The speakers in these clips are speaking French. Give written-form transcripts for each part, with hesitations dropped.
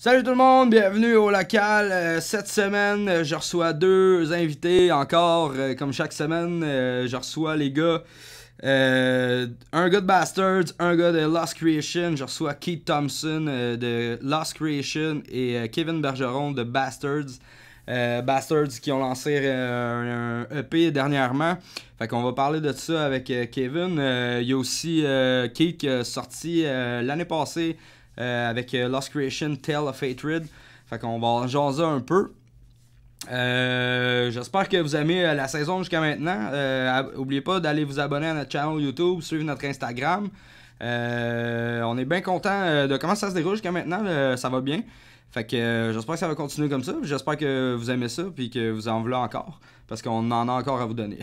Salut tout le monde, bienvenue au local. Cette semaine, je reçois deux invités encore. Comme chaque semaine, je reçois les gars. Un gars de Bastards, un gars de Lost Creation. Je reçois Keith Thompson de Lost Creation et Kevin Bergeron de Bastards. Bastards qui ont lancé un EP dernièrement. Fait qu'on va parler de ça avec Kevin. Il y a aussi Keith qui a sorti l'année passée avec Lost Creation, Tale of Hatred. Fait qu'on va en jaser un peu. J'espère que vous aimez la saison jusqu'à maintenant. N'oubliez pas d'aller vous abonner à notre channel YouTube, suivre notre Instagram. On est bien content de comment ça se déroule jusqu'à maintenant. Ça va bien. Fait que j'espère que ça va continuer comme ça. J'espère que vous aimez ça et que vous en voulez encore. Parce qu'on en a encore à vous donner.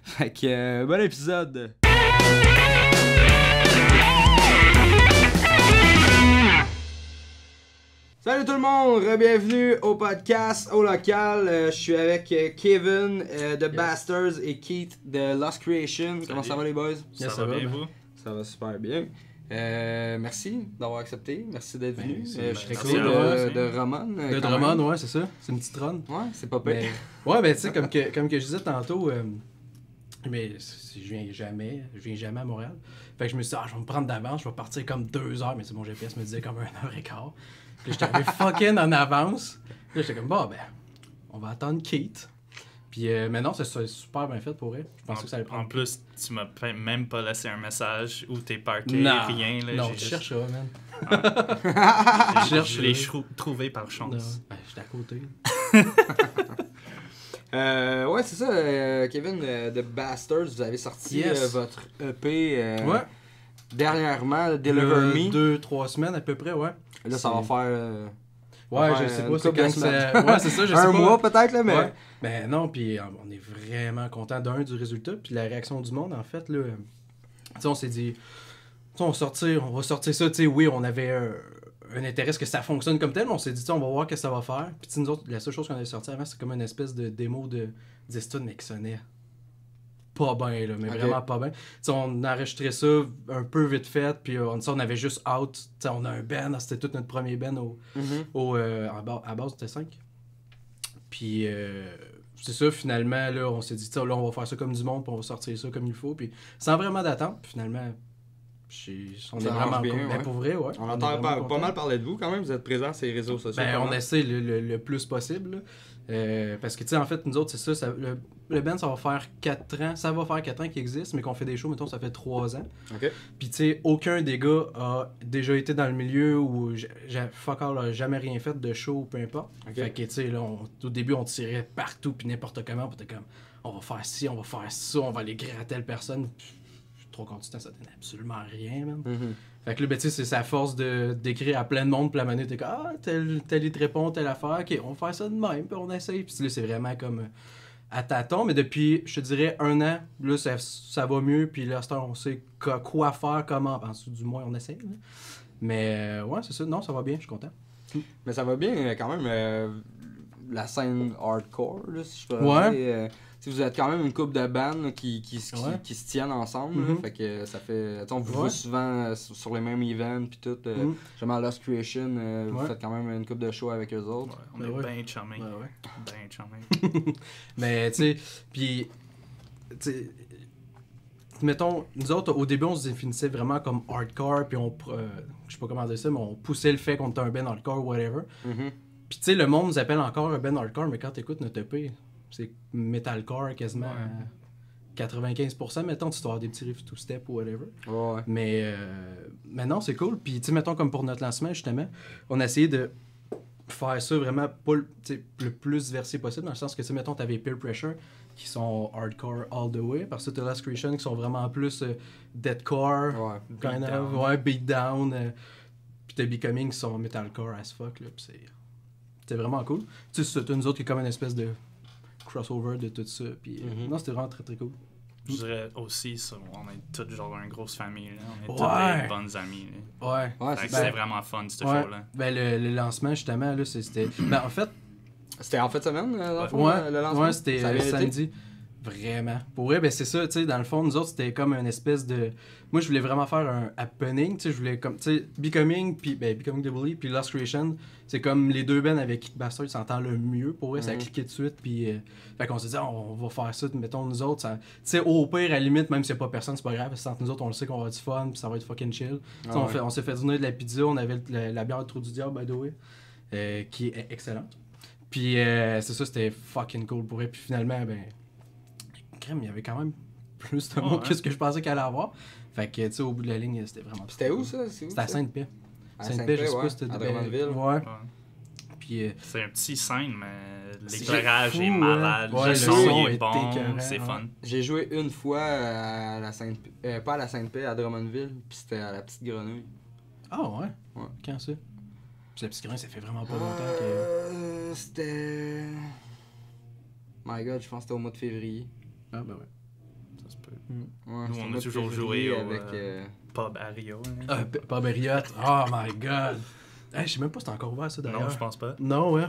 Fait que bon épisode. Salut tout le monde, bienvenue au podcast, au local. Je suis avec Kevin de Bastards et Keith de Lost Creation. Salut. Comment ça va les boys? Ça va bien vous? Ça va super bien. Merci d'avoir accepté, merci d'être venu. Je suis très cool de Roman. De Drummond, ouais, c'est ça. C'est une petite run. Ouais, c'est pas pire. Ouais, ben tu sais, comme que je disais tantôt, mais je viens jamais à Montréal. Fait que je me suis dit, je vais me prendre d'avance, je vais partir comme 2 heures, mais c'est mon GPS me disait comme 1h15. Puis j'étais arrivé fucking en avance. Puis là, j'étais comme, on va attendre Keith. Puis, mais non, c'est super bien fait pour elle. Je pensais que ça allait prendre. En plus, tu m'as même pas laissé un message où t'es parké, non, rien. Là, non, tu cherches ça, man. Je l'ai trouvé par chance. Ben, j'étais à côté. Ouais, c'est ça, Kevin de Bastards, vous avez sorti votre EP dernièrement, Deliver Me. 2-3 semaines à peu près, ouais. Là, ça va faire. Ouais, je sais pas, c'est quand c'est. Ouais, c'est ça, je sais pas. Un mois peut-être, là, mais. Ouais. Ben non, puis on est vraiment content du résultat, puis la réaction du monde, en fait, là. Tu sais, on s'est dit. On va sortir ça, tu sais, oui, on avait un intérêt que ça fonctionne comme tel, mais on s'est dit, on va voir ce que ça va faire. Puis nous autres, la seule chose qu'on avait sorti avant, c'est comme une espèce de démo de 10 tunes, mais qui sonnait pas bien, là, mais vraiment pas bien. T'sais, on a enregistré ça un peu vite fait, puis on avait juste out. T'sais, on a un band, c'était tout notre premier band à base de 5. Puis c'est ça, finalement, là, on s'est dit, là, on va faire ça comme du monde, puis on va sortir ça comme il faut, puis sans vraiment d'attente, puis finalement, on est vraiment bien, ben, pour vrai, ouais. On entend pas mal parler de vous quand même, vous êtes présents sur les réseaux sociaux. Ben, on essaie le plus possible, parce que, tu sais, en fait, nous autres, c'est ça le band, ça va faire 4 ans. Ça va faire 4 ans qu'il existe, mais qu'on fait des shows, mettons, ça fait 3 ans. OK. Puis, tu sais, aucun des gars a déjà été dans le milieu où fuck all, a jamais rien fait de show, peu importe. Okay. Fait que, tu sais, là, au début, on tirait partout, puis n'importe comment, puis t'es comme, on va faire ci, on va faire ça, on va aller griller à telle personne. Puis, 3 quarts du temps, ça donne absolument rien, man. Mm-hmm. Fait que là, ben, tu sais, c'est sa force d'écrire à plein de monde, puis la manette, t'es comme, tel il te répond, telle affaire, ok, on va faire ça de même, puis on essaye. Puis là, c'est vraiment comme à tâtons, mais depuis, je te dirais, 1 an, là, ça va mieux, puis là, on sait quoi faire, comment, du moins, on essaye. Là. Mais, ouais, c'est ça, non, ça va bien, je suis content. Mais ça va bien, quand même, la scène hardcore, là, si je peux dire. Vous êtes quand même une couple de bandes qui se tiennent ensemble, là, fait que ça fait... On vous voit souvent sur les mêmes events puis tout. Justement, Lost Creation, vous faites quand même une couple de shows avec eux autres. Ouais, on est bien charmés. Bien charmés. Mais, tu sais, puis... mettons, nous autres, au début, on se définissait vraiment comme hardcore, puis je sais pas comment dire ça, mais on poussait le fait qu'on était un band hardcore, whatever. Puis, tu sais, le monde nous appelle encore un band hardcore, mais quand t'écoutes notre EP... c'est metalcore quasiment 95%, mettons, tu dois avoir des petits riffs two-step ou whatever. Ouais. Mais non, c'est cool. Puis, tu sais, mettons, comme pour notre lancement, justement, on a essayé de faire ça vraiment pas le plus versé possible, dans le sens que, tu sais, mettons, t'avais Peer Pressure, qui sont hardcore all the way, parce que t'as Lost Creation, qui sont vraiment plus deathcore, beatdown, puis t'as Becoming, qui sont metalcore as fuck, là, puis c'est vraiment cool. Tu sais, t'as nous autres qui est comme une espèce de crossover de tout ça. Puis, non, c'était vraiment très très cool. Je dirais aussi, ça, on est tous genre une grosse famille. Là. On est tous des bonnes amies. Là. Ouais. C'est vraiment fun, ce show-là. Ben, le lancement, justement, là, c'était... Ben, en fait... C'était en fin de semaine, le lancement? Ouais, c'était samedi. Vraiment. Pour vrai, ben c'est ça, tu sais, dans le fond, nous autres, c'était comme une espèce de... Moi, je voulais vraiment faire un happening, tu sais, je voulais comme, tu sais, Becoming, puis Becoming the Bully, puis Lost Creation, c'est comme les deux bands avec qui Bastard s'entend le mieux, pour vrai, ça a cliqué de suite, puis... fait qu'on s'est dit, on va faire ça, mettons, nous autres, tu sais, au pire, à la limite, même s'il n'y a pas personne, c'est pas grave, parce que entre nous autres, on le sait qu'on va avoir du fun, puis ça va être fucking chill. On s'est fait dîner de la pizza, on avait la bière de Trou du Diable, by the way, qui est excellente. Puis c'est ça, c'était fucking cool pour vrai, puis finalement, ben... crème, il y avait quand même plus de monde que ce que je pensais qu'elle allait avoir. Fait que, tu sais, au bout de la ligne, c'était vraiment... C'était où, ça? C'était à Sainte-Paix. À Sainte-Paix, je sais pas si c'était... À Drummondville. Ouais. Puis... c'est un petit scène, mais c'est l'éclairage fou, est malade. Ouais, le son est écœurant, bon, c'est fun. J'ai joué une fois à la Sainte-Paix... pas à la Sainte-Paix, à Drummondville, puis c'était à la Petite Grenouille. Ah ouais? Ouais. Quand ça? Puis la Petite Grenouille, ça fait vraiment pas longtemps que... C'était... My God, je pense que c'était au mois de février. Ah ben ouais. Ça se peut. Ouais, nous, on a toujours joué avec... Pub à Rio. Ah, Pub Marriott. Oh my God! Hey, je sais même pas si c'est encore ouvert, ça, d'ailleurs. Non, je pense pas. Non, ouais.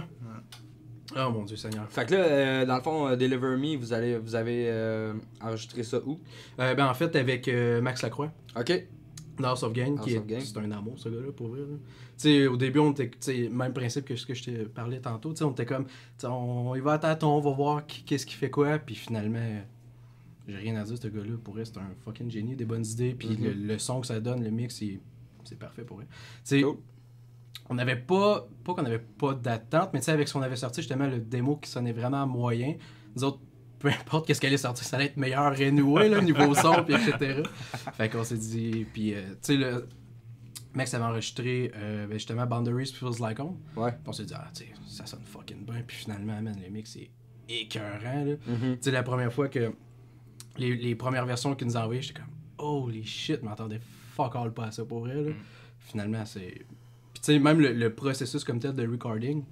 Oh mon Dieu Seigneur. Fait que là, dans le fond, Deliver Me, vous avez enregistré ça où? Ben en fait, avec Max Lacroix. Ok. House of Gang, c'est un amour, ce gars-là, pour vrai. Tu sais, au début, on était, même principe que ce que je te parlais tantôt, tu sais, on était comme, on y va à tâtons, on va voir qu'est-ce qu'il fait quoi, puis finalement, j'ai rien à dire, ce gars-là, pour vrai, c'est un fucking génie, des bonnes idées, puis le son que ça donne, le mix, c'est parfait pour vrai. Tu sais, on n'avait pas qu'on n'avait pas d'attente, mais tu sais, avec ce qu'on avait sorti, justement, le démo qui sonnait vraiment moyen, nous autres, peu importe qu'est-ce qu'elle est sortie, ça allait être meilleur renoué, là, niveau son, puis etc. Fait qu'on s'est dit, puis tu sais, le mec avait enregistré justement Boundaries Feels Like Home. Ouais. On s'est dit, tu sais, ça sonne fucking bien, puis finalement, man, le mix est écœurant, là. Tu sais, la première fois que les premières versions qu'ils nous ont envoyées, j'étais comme, holy shit, je m'attendais fuck all pas à ça pour vrai, là. Finalement, c'est. Puis tu sais, même le processus comme tel de recording, tu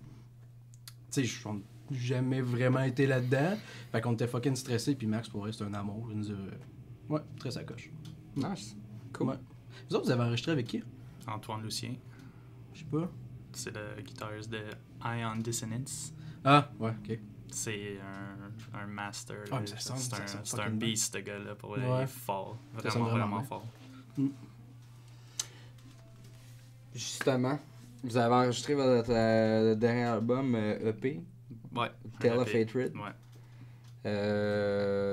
sais, je n'ai jamais vraiment été là-dedans. Fait qu'on était fucking stressés, puis Max, pour vrai, c'est un amour. Il nous a... Ouais, très sacoche. Nice. Cool. Ouais. Vous autres, vous avez enregistré avec qui? Antoine Lucien. Je sais pas. C'est le guitariste de Ion Dissonance. Ah, ouais, ok. C'est un master. Ah, mais ça sonne, c'est un beast, ce gars-là. Pour il est fort. Vraiment fort. Justement, vous avez enregistré votre dernier album EP, Ouais. Tale of Hatred. Ouais.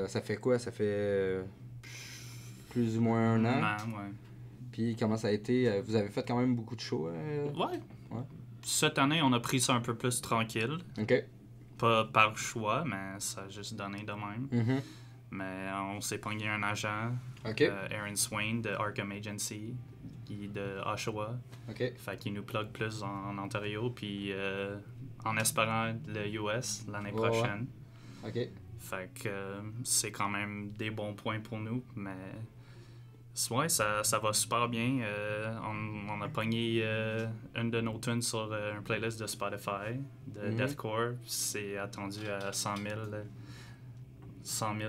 Ça fait quoi? Ça fait plus ou moins un an. Ouais. Puis comment ça a été? Vous avez fait quand même beaucoup de shows. Ouais. Cette année, on a pris ça un peu plus tranquille. Ok. Pas par choix, mais ça a juste donné de même. Mm-hmm. Mais on s'est pogné un agent, Aaron Swain de Arkham Agency, qui est de Oshawa. Ok. Fait qu'il nous plug plus en Ontario, puis en espérant le US l'année prochaine. Ok. Fait que c'est quand même des bons points pour nous, mais ouais, ça va super bien. On a pogné une de nos tunes sur un playlist de Spotify de Deathcore. C'est attendu à 100 000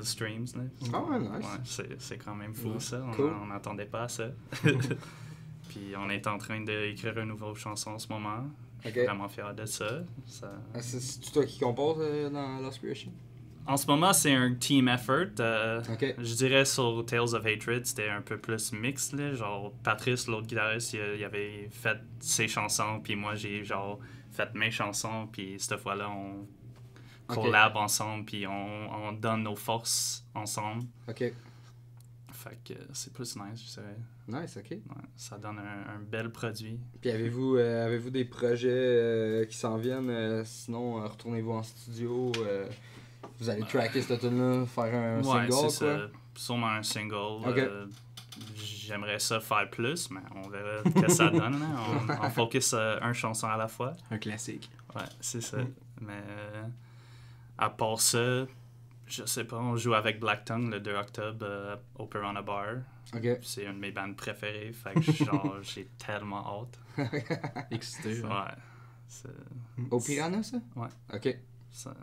streams. Là. Ah ouais, nice. Ouais, c'est quand même fou, ça. Cool. On n'attendait pas à ça. Puis on est en train d'écrire une nouvelle chanson en ce moment. Je suis vraiment fier de ça. C'est toi qui compose dans Lost Creation? En ce moment, c'est un team effort. Je dirais sur Tales of Hatred, c'était un peu plus mixte. Là. Genre, Patrice, l'autre guitariste, il avait fait ses chansons, puis moi, j'ai genre fait mes chansons, puis cette fois-là, on collab ensemble, puis on donne nos forces ensemble. Ok. Fait que c'est plus nice, je dirais. Nice, ok. Ouais, ça donne un bel produit. Puis avez-vous des projets qui s'en viennent? Sinon, retournez-vous en studio. Vous allez tracker cette tune-là, faire un single, c'est quoi? Ça. Sûrement un single. Okay. J'aimerais ça faire plus, mais on verra ce que ça donne. Là. On focus un chanson à la fois. Un classique. Ouais, c'est ça. Mais à part ça, je sais pas, on joue avec Black Tongue le 2 octobre au Piranha Bar. Okay. C'est une de mes bandes préférées, fait que genre, j'ai tellement hâte. Excité. Ouais. Au Piranha, ça? Ouais. Ok. Ça,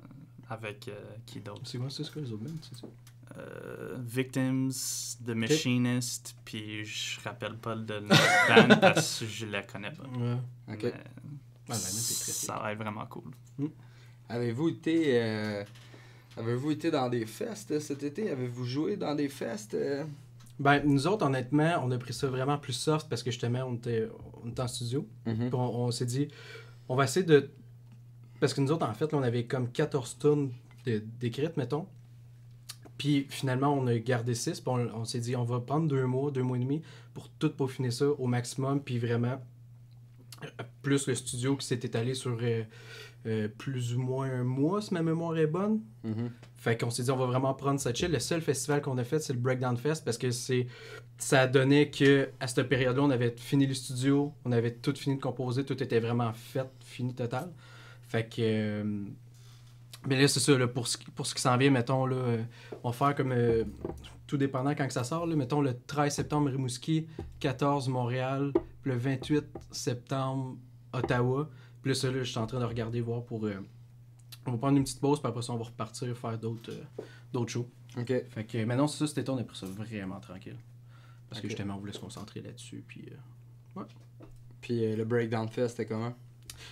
avec qui d'autre? C'est quoi les autres bandes, c'est ça? Victims, The Machinist, puis je rappelle pas de la band parce que je la connais pas. Ouais. Ok. Ça va être vraiment cool. Avez-vous été Avez-vous été dans des fests cet été? Avez-vous joué dans des fests? Ben, nous autres, honnêtement, on a pris ça vraiment plus soft parce que justement, on était en studio. Puis on s'est dit, on va essayer de... Parce que nous autres, en fait, là, on avait comme 14 tonnes d'écrites, mettons. Puis finalement, on a gardé 6. Puis on s'est dit, on va prendre 2 mois et demi pour tout peaufiner ça au maximum. Puis vraiment, plus le studio qui s'est étalé sur plus ou moins un mois, si ma mémoire est bonne. Fait qu'on s'est dit, on va vraiment prendre ça chill. Le seul festival qu'on a fait, c'est le Breakdown Fest parce que ça donnait que à cette période-là, on avait fini le studio, on avait tout fini de composer, tout était vraiment fait, fini total. Fait que... mais là, c'est ça, là, pour ce qui s'en vient, mettons, là, on va faire comme... tout dépendant quand que ça sort, là, mettons le 13 septembre Rimouski, 14 Montréal, puis le 28 septembre Ottawa. Puis là, ça, là, je suis en train de regarder, voir pour... on va prendre une petite pause, puis après ça, on va repartir faire d'autres shows. OK. Fait que maintenant, c'est ça, cet été, on a pris ça vraiment tranquille. Parce que justement, on voulait se concentrer là-dessus, puis... ouais. Puis le Breakdown Fest, c'était comment?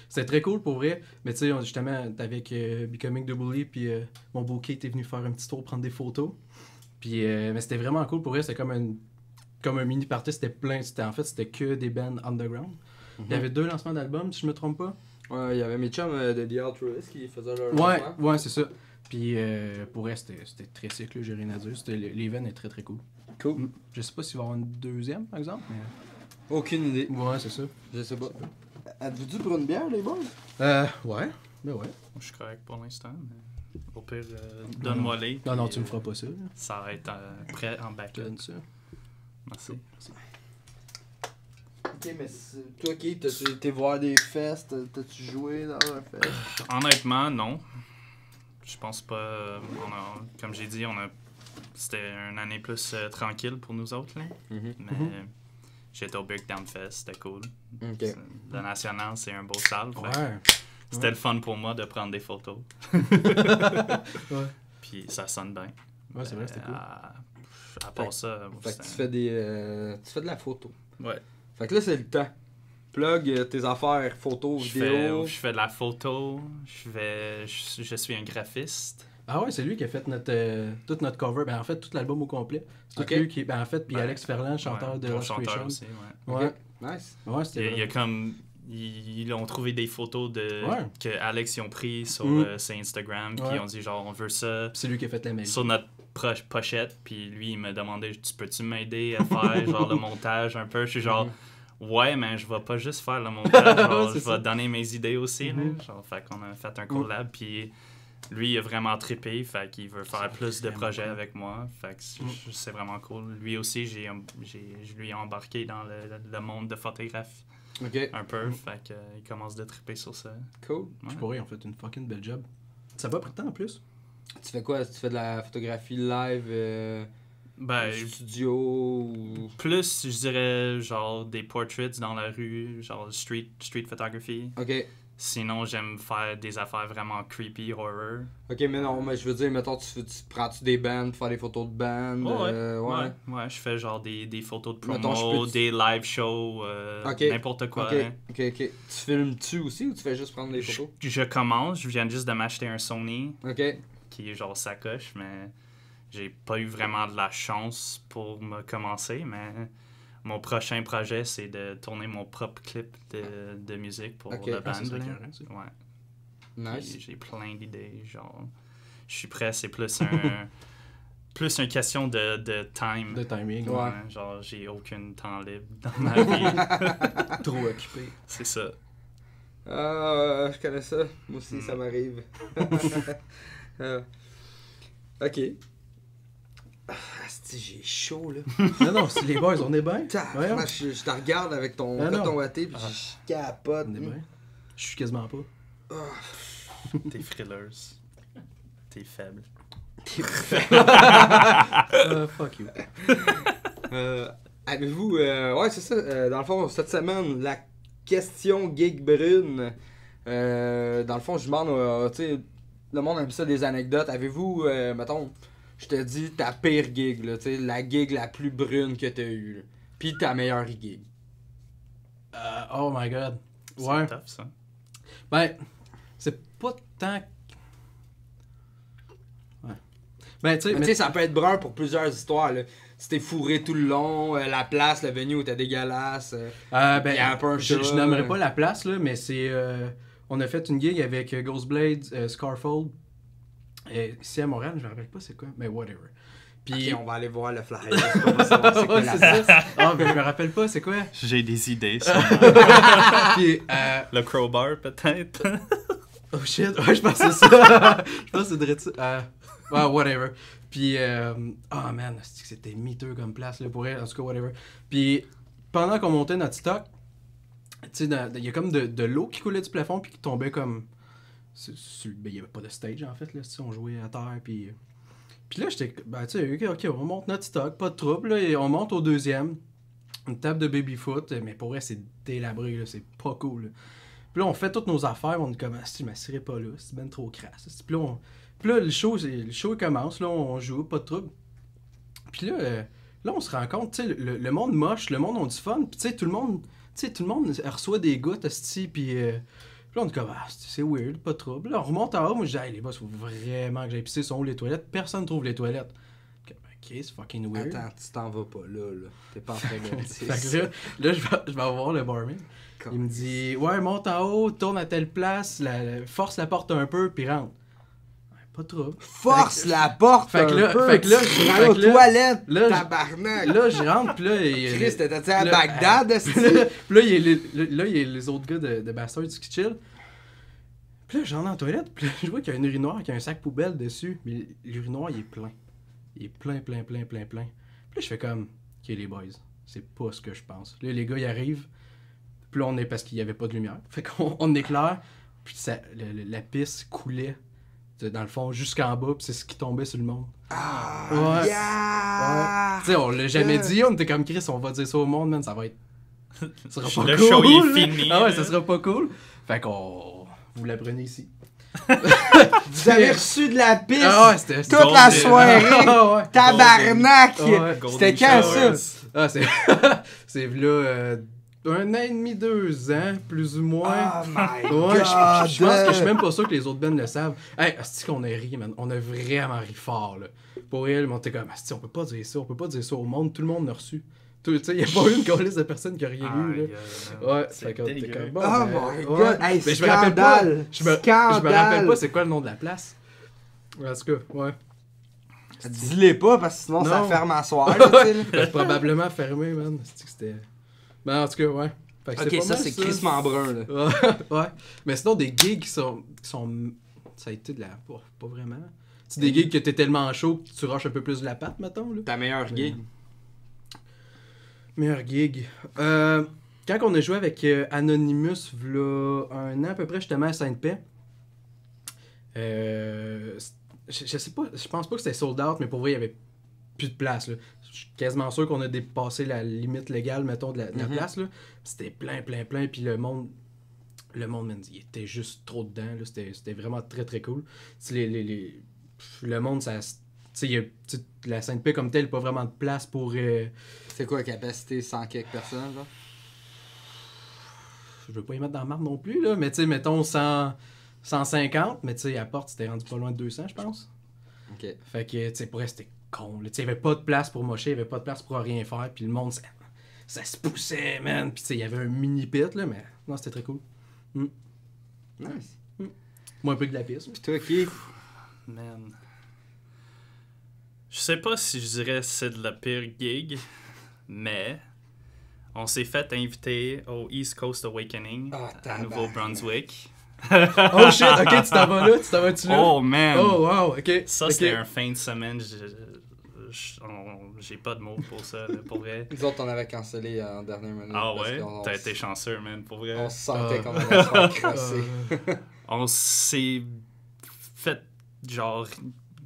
C'était très cool pour vrai, mais tu sais, justement, avec Becoming the Bully, puis mon beau Kate est venu faire un petit tour, prendre des photos. Puis, mais c'était vraiment cool pour vrai, c'était comme un mini party, c'était plein, c'était que des bands underground. Il y avait 2 lancements d'albums, si je me trompe pas. Ouais, il y avait mes chums de The Altruist qui faisaient leur lancement. Ouais, c'est ça. Puis pour vrai, c'était très sick, là, j'ai rien à dire. L'event est très très cool. Cool. Je sais pas s'il va y avoir une deuxième, par exemple, mais... Aucune idée. Ouais, c'est ça. Je sais pas. Êtes-vous dû pour une bière, les boys? Ouais. Ben ouais. Je suis correct pour l'instant, mais au pire, donne-moi les. Non, tu me feras pas ça. Là. Ça va être prêt en backup. Donne ça. Merci. Ok, mais toi, Kate, t'as-tu été voir des fests? T'as-tu joué dans un fest? Honnêtement, non. Je pense pas. Comme j'ai dit, c'était une année plus tranquille pour nous autres. Là. Mais j'étais au Breakdown Fest, c'était cool. Okay. Le National, c'est un beau salle. Ouais. C'était le fun pour moi de prendre des photos. Ouais. Puis ça sonne bien. Ouais, c'est vrai, c'était cool. À part ça... Fait que tu fais tu fais de la photo. Ouais. Fait que là, c'est le temps. Plug tes affaires, photos, vidéos. Je fais de la photo. Je suis un graphiste. Ah ouais, c'est lui qui a fait tout notre cover. Ben en fait, tout l'album au complet. C'est tout lui qui... Ben en fait, puis Alex Ferland, chanteur de Lost Creation. Aussi, ouais. Okay. Nice. Ouais, c'était il y a comme... Ils ont trouvé des photos que Alex ils ont pris sur ses Instagram, puis ils ont dit genre on veut ça. C'est lui qui a fait la magie. Sur notre pochette, puis lui il me demandait peux-tu m'aider à faire genre le montage un peu. Je suis genre ouais, mais je vais pas juste faire le montage, genre, je vais donner mes idées aussi. Là. Genre, fait qu'on a fait un collab, puis lui il a vraiment trippé, fait qu'il veut faire plus de projets avec moi. Fait que c'est vraiment cool. Lui aussi, je lui ai embarqué dans le monde de photographie. Okay. Un peu, fait qu'il commence de tripper sur ça. Cool. Je pourrais, en fait, une fucking belle job. Ça va pris de temps en plus. Tu fais quoi? Tu fais de la photographie live, studio ou... Plus, je dirais, genre des portraits dans la rue, genre street photography. Ok. Sinon, j'aime faire des affaires vraiment creepy, horror. Ok, mais non, mais je veux dire, mettons, tu prends-tu des bands pour faire des photos de bands? Ouais, je fais genre des photos de promo, des live shows, n'importe quoi. Ok. Tu filmes-tu aussi ou tu fais juste prendre des photos? Je commence, je viens juste de m'acheter un Sony. Ok. Qui est genre sacoche, mais j'ai pas eu vraiment de la chance pour me commencer, mais... Mon prochain projet, c'est de tourner mon propre clip de musique pour le band. Ouais. Nice. Puis j'ai plein d'idées, genre... Je suis prêt, c'est plus une question de time. De timing. Ouais. Genre, j'ai aucun temps libre dans ma vie. Trop occupé. C'est ça. Je connais ça. Moi aussi, ça m'arrive. Ok. J'ai chaud, là. Non, c'est les boys, on est bien. Je te regarde avec ton coton watté, puis je capote. On est bien. Je suis quasiment pas. T'es frileuse. T'es faible. Fuck you. Avez-vous... ouais, c'est ça. Dans le fond, cette semaine, la question geek brune. Dans le fond, je demande... tu sais, le monde aime ça, des anecdotes. Avez-vous, mettons... Je te dis ta pire gig, là, t'sais, la gig la plus brune que t'as eue. Là. Puis ta meilleure gig. Oh my god. C'est tough, ça. Ben, c'est pas tant... Ben, tu sais, ça peut être brun pour plusieurs histoires, là. Si t'es fourré tout le long, la place, le venue était dégueulasse. Ben, il y a un peu un chat. Je n'aimerais pas la place, là, mais c'est... on a fait une gig avec Ghostblade, Scarfold. Ici à Montréal, je me rappelle pas c'est quoi, mais whatever. Puis on va aller voir le flyer. C'est ça. Ah, mais je me rappelle pas, c'est quoi? J'ai des idées. Puis, le crowbar, peut-être. Oh shit, ouais, je pense que c'est ça. Je pense que c'est direct ça. Whatever. Puis, oh man, c'était miteux comme place, là, pour elle, en tout cas, whatever. Puis, pendant qu'on montait notre stock, tu sais, il y a comme de l'eau qui coulait du plafond, puis qui tombait comme. Ben, il y avait pas de stage, en fait, là, on jouait à terre, puis. Puis là, j'étais, ben, tu sais, ok, on monte notre stock, pas de trouble, là, et on monte au deuxième. Une table de baby-foot, mais pour vrai, c'est délabré, là, c'est pas cool, là. Puis là, on fait toutes nos affaires, on est comme, je m'assirais pas là, c'est ben trop crasse. Puis là, le show commence, là, on joue, pas de trouble. Puis là, on se rend compte, tu sais, le monde moche, le monde a du fun, puis tu sais, tout le monde reçoit des gouttes, puis là, on est comme, c'est weird, pas de trouble. Là, on remonte en haut, moi je dis, hey, les boss, faut vraiment que j'aille pisser, sont où les toilettes? Personne trouve les toilettes. Ok, c'est fucking weird. Attends, tu t'en vas pas là. T'es pas en train de Fait que là, je vais voir le barman. Il me dit, ouais, monte en haut, tourne à telle place, force la porte un peu, puis rentre. Pas trop. Force la porte un peu! Fait que là, je rentre aux toilettes, tabarnak! Là, je rentre, puis là... Chris, t'étais à Bagdad, Puis là, il y a les autres gars de Bastards qui chill. Puis là, j'entre dans la toilette, puis là, je vois qu'il y a une urinoir qui a un sac poubelle dessus. Mais l'urinoir, il est plein. Il est plein. Puis là, je fais comme, ok, les boys, c'est pas ce que je pense. Là, les gars, ils arrivent. Puis là, on est parce qu'il n'y avait pas de lumière. Fait qu'on éclaire, puis la pisse coulait dans le fond jusqu'en bas, puis c'est ce qui tombait sur le monde. Ah, ouais. Yeah! Tu sais, on l'a jamais dit, on était comme Chris, on va dire ça au monde, man, ça va être. Ça sera pas le cool. show il est fini. Ah ouais, ça sera pas cool. Fait qu'on. Vous l'apprenez ici. Vous avez reçu de la pisse toute Golden. la soirée! Ouais. Tabarnak! Ouais. C'était quand ça? Ah, c'est là. 1 an et demi, 2 ans, plus ou moins. Oh my ouais, god! Je pense que je suis même pas sûr que les autres bands le savent. Hey, c'est qu'on a ri, man. On a vraiment ri fort, là. Pour elle, on était comme, on peut pas dire ça au monde. Tout le monde l'a reçu. Tu sais, y a pas eu une colisse de personnes qui a rien eu, là. Ouais, fait qu'on était comme, bon, oh my god! Hey, mais je me rappelle pas. Je me rappelle pas Scandale! c'est quoi le nom de la place. En tout cas, ouais. Dis-les pas, parce que sinon ça Non. ferme à soir, là, tu sais, là. C'est probablement fermé, man. C'est que c'était. Ben, en tout cas, ouais. Fait que Ok, pas ça mal, c'est crissement brun, là. Ouais. Mais sinon, des gigs qui sont. Ça a été de la. Pas vraiment. C'est des gigs que t'es tellement chaud que tu rushes un peu plus de la patte, mettons, là. Ta meilleure gig? Meilleur gig. Quand on a joué avec Anonymous, v'là 1 an à peu près, justement à Sainte-Paix. Je sais pas, je pense pas que c'était sold out, mais pour vrai, il y avait plus de place, là. Je suis quasiment sûr qu'on a dépassé la limite légale, mettons, de la place, là. C'était plein, puis le monde, man, il était juste trop dedans, là. C'était vraiment très, très cool. Le monde, ça... Tu sais, la Sainte-Paix comme telle, pas vraiment de place pour... C'est quoi la capacité 100 quelques personnes, là? Je veux pas y mettre dans la marde non plus, là, mais tu sais, mettons 150, mais tu sais, à la porte, c'était rendu pas loin de 200, je pense. Ok. Fait que, tu sais, pour elle, c'était con, là. Tu sais, il y avait pas de place pour mocher, il y avait pas de place pour rien faire, puis le monde, ça se poussait, man. Puis tu sais, il y avait un mini pit, là, mais non, c'était très cool. Nice. Moi, un peu de la piste. Pis toi, qui? Man. Je sais pas si je dirais que c'est de la pire gig, mais on s'est fait inviter au East Coast Awakening à Nouveau-Brunswick. Oh shit, ok, tu t'en vas-tu là? Oh man! Oh wow, ok. Ça, okay. c'était un fin de semaine. J'ai pas de mots pour ça, là, pour vrai. Nous autres, on avait cancellé en dernière minute. Ah ouais? T'as été chanceux, man, pour vrai. On se sentait comme on allait se faire crosser. On s'est fait, genre,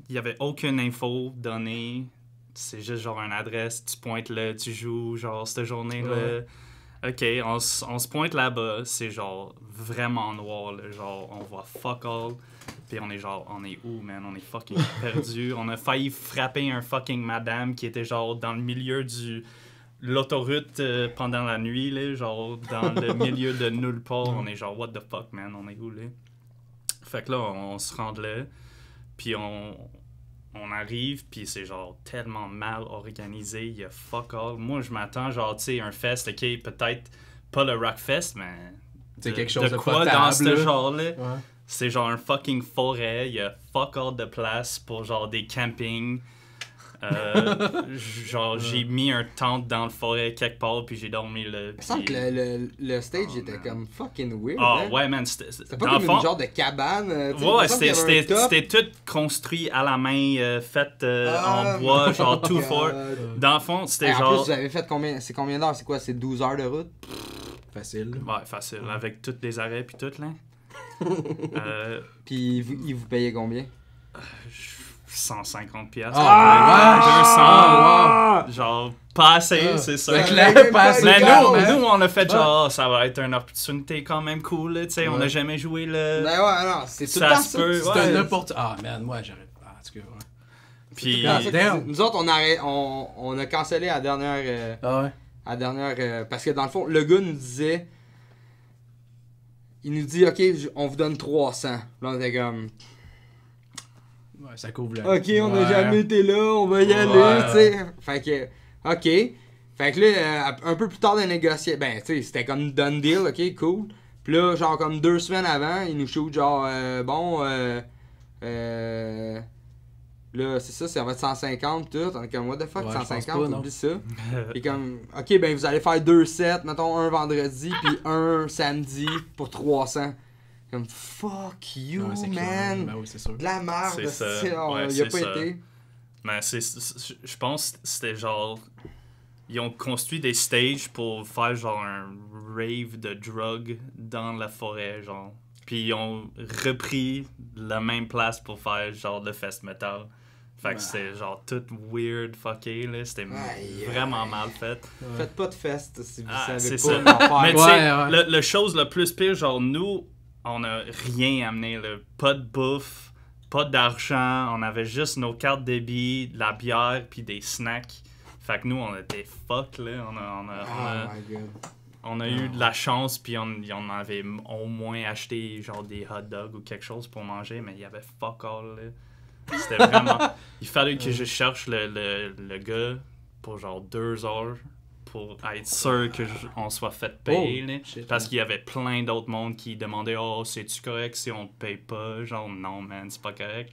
il y avait aucune info donnée. C'est juste genre une adresse, tu pointes là, tu joues, genre, cette journée-là. Ok, on se pointe là-bas, c'est genre vraiment noir, là, genre, on voit fuck all. Puis on est genre, on est où, man? On est fucking perdu. On a failli frapper un fucking madame qui était genre dans le milieu de l'autoroute pendant la nuit, là, genre dans le milieu de nulle part. On est genre, what the fuck, man? On est où, là? Fait que là, on se rend là, puis on on arrive, puis c'est genre tellement mal organisé, il y a fuck all. Moi, je m'attends, genre, tu sais, un fest, ok, peut-être pas le Rockfest, mais. C'est quelque chose de quoi potable, dans ce genre-là? Ouais. C'est genre un fucking forêt, il y a fuck all de place pour genre des campings. Genre, j'ai mis un tente dans le forêt quelque part, puis j'ai dormi là. Il me semble que le stage était comme fucking weird. Ah hein? ouais, man. C'était pas comme une genre de cabane. Ouais, c'était tout construit à la main, fait en bois, genre tout fort. Dans le fond, c'était genre. En plus, vous avez fait combien? C'est combien d'heures? C'est quoi? C'est 12 heures de route? Facile. Ouais, facile. Avec tous les arrêts, puis tout, là. Puis ils vous payaient combien? 150 $. Ah, 200. Genre, pas assez, c'est ça. Mais nous, on a fait genre, ça va être une opportunité quand même cool, tu sais, on n'a jamais joué le. Ben ouais, non, c'est tout le Ça temps se ça. peut, C'est une opportunité. Ah, man, moi, j'arrête pas. En tout cas, ouais. Puis. Nous autres, on a cancellé à la dernière. Ah ouais. À la dernière. Parce que dans le fond, le gars nous disait. Il nous dit, ok, on vous donne 300. Là, on était comme. Ouais, ça couvre la. Ok, on n'a jamais été là, on va y aller, tu sais. Fait que, ok. Fait que là, un peu plus tard dans les négociations, ben, tu sais, c'était comme done deal, ok, cool. Puis là, genre, comme 2 semaines avant, ils nous shoot, genre, là, c'est ça, ça va être 150, tout. On est comme, what the fuck, Ouais, 150, oublie ça. Puis comme, ok, ben, vous allez faire 2 sets, mettons, un vendredi, puis un samedi pour 300. Comme, fuck you, ouais, man. Ben oui, c'est sûr. De la merde, C'est ça. il Ouais, a pas été. Mais je pense que c'était genre. Ils ont construit des stages pour faire genre un rave de drogue dans la forêt, genre. Puis ils ont repris la même place pour faire genre le fest metal. Fait que c'était genre tout weird, fucké, là. C'était vraiment mal fait. Faites pas de fest si vous savez c'est pas ça. comment faire. Mais tu sais, le chose le plus pire, genre nous, on a rien amené, là. Pas de bouffe, pas d'argent, on avait juste nos cartes de débit, de la bière, puis des snacks. Fait que nous, on était fuck, là. On a eu de la chance, puis on avait au moins acheté genre des hot dogs ou quelque chose pour manger, mais il y avait fuck all, là. C'était vraiment... Il fallait que je cherche le gars pour genre 2 heures pour être sûr qu'on soit fait payer. Parce qu'il y avait plein d'autres mondes qui demandaient « Oh, c'est-tu correct si on te paye pas? » Genre « Non, man, c'est pas correct. »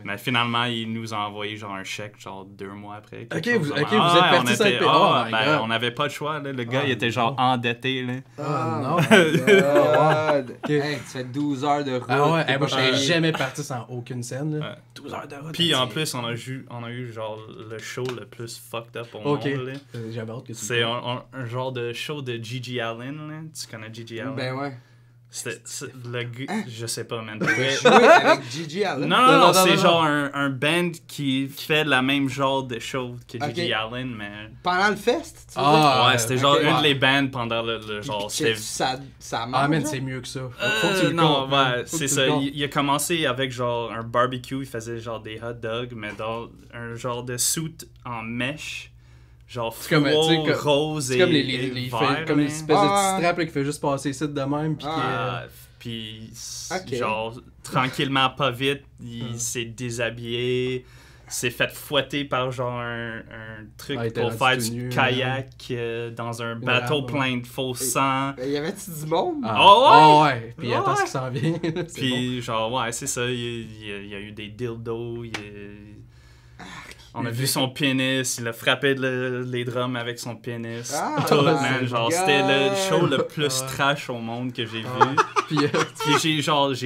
Mais finalement, il nous a envoyé genre un chèque genre 2 mois après. Ok, vous êtes partis sans être payé. On n'avait pas de choix. Là. Le gars, il était genre endetté. Là. Non. Hey, tu fais 12 heures de route. Ah ouais, moi, je serais jamais parti sans aucune scène. Là. 12 heures de route. Puis en plus, on a eu genre le show le plus fucked up au monde. Là. J'avais hâte que c'est un genre de show de Gigi Allen, là. Tu connais Gigi Allen? Ben ouais. Le gars, je sais pas, man. Jouer avec Gigi Allen? Non, c'est genre un band qui fait la même genre de show que Gigi Allen, mais... Pendant le fest? Ouais, c'était genre une des bands pendant le genre... Ça marche. Ah, man, c'est mieux que ça. Faut que tu non, ouais, c'est ça. Il a commencé avec genre un barbecue, il faisait genre des hot dogs, mais dans un genre de suit en mèche. Genre rose et comme les vert, comme les espèces de petits straps là, qui fait juste passer ici de même puis genre tranquillement pas vite il s'est déshabillé, s'est fait fouetter par genre un truc pour faire du kayak dans un bateau plein de faux sang. Y avait-tu du monde? Ouais. Puis attends ce qui s'en vient. Puis genre ouais, c'est ça, il y a eu des dildos, on a vu son pénis, il a frappé les drums avec son pénis. Tout, man. Genre, c'était le show le plus trash au monde que j'ai vu. Puis j'ai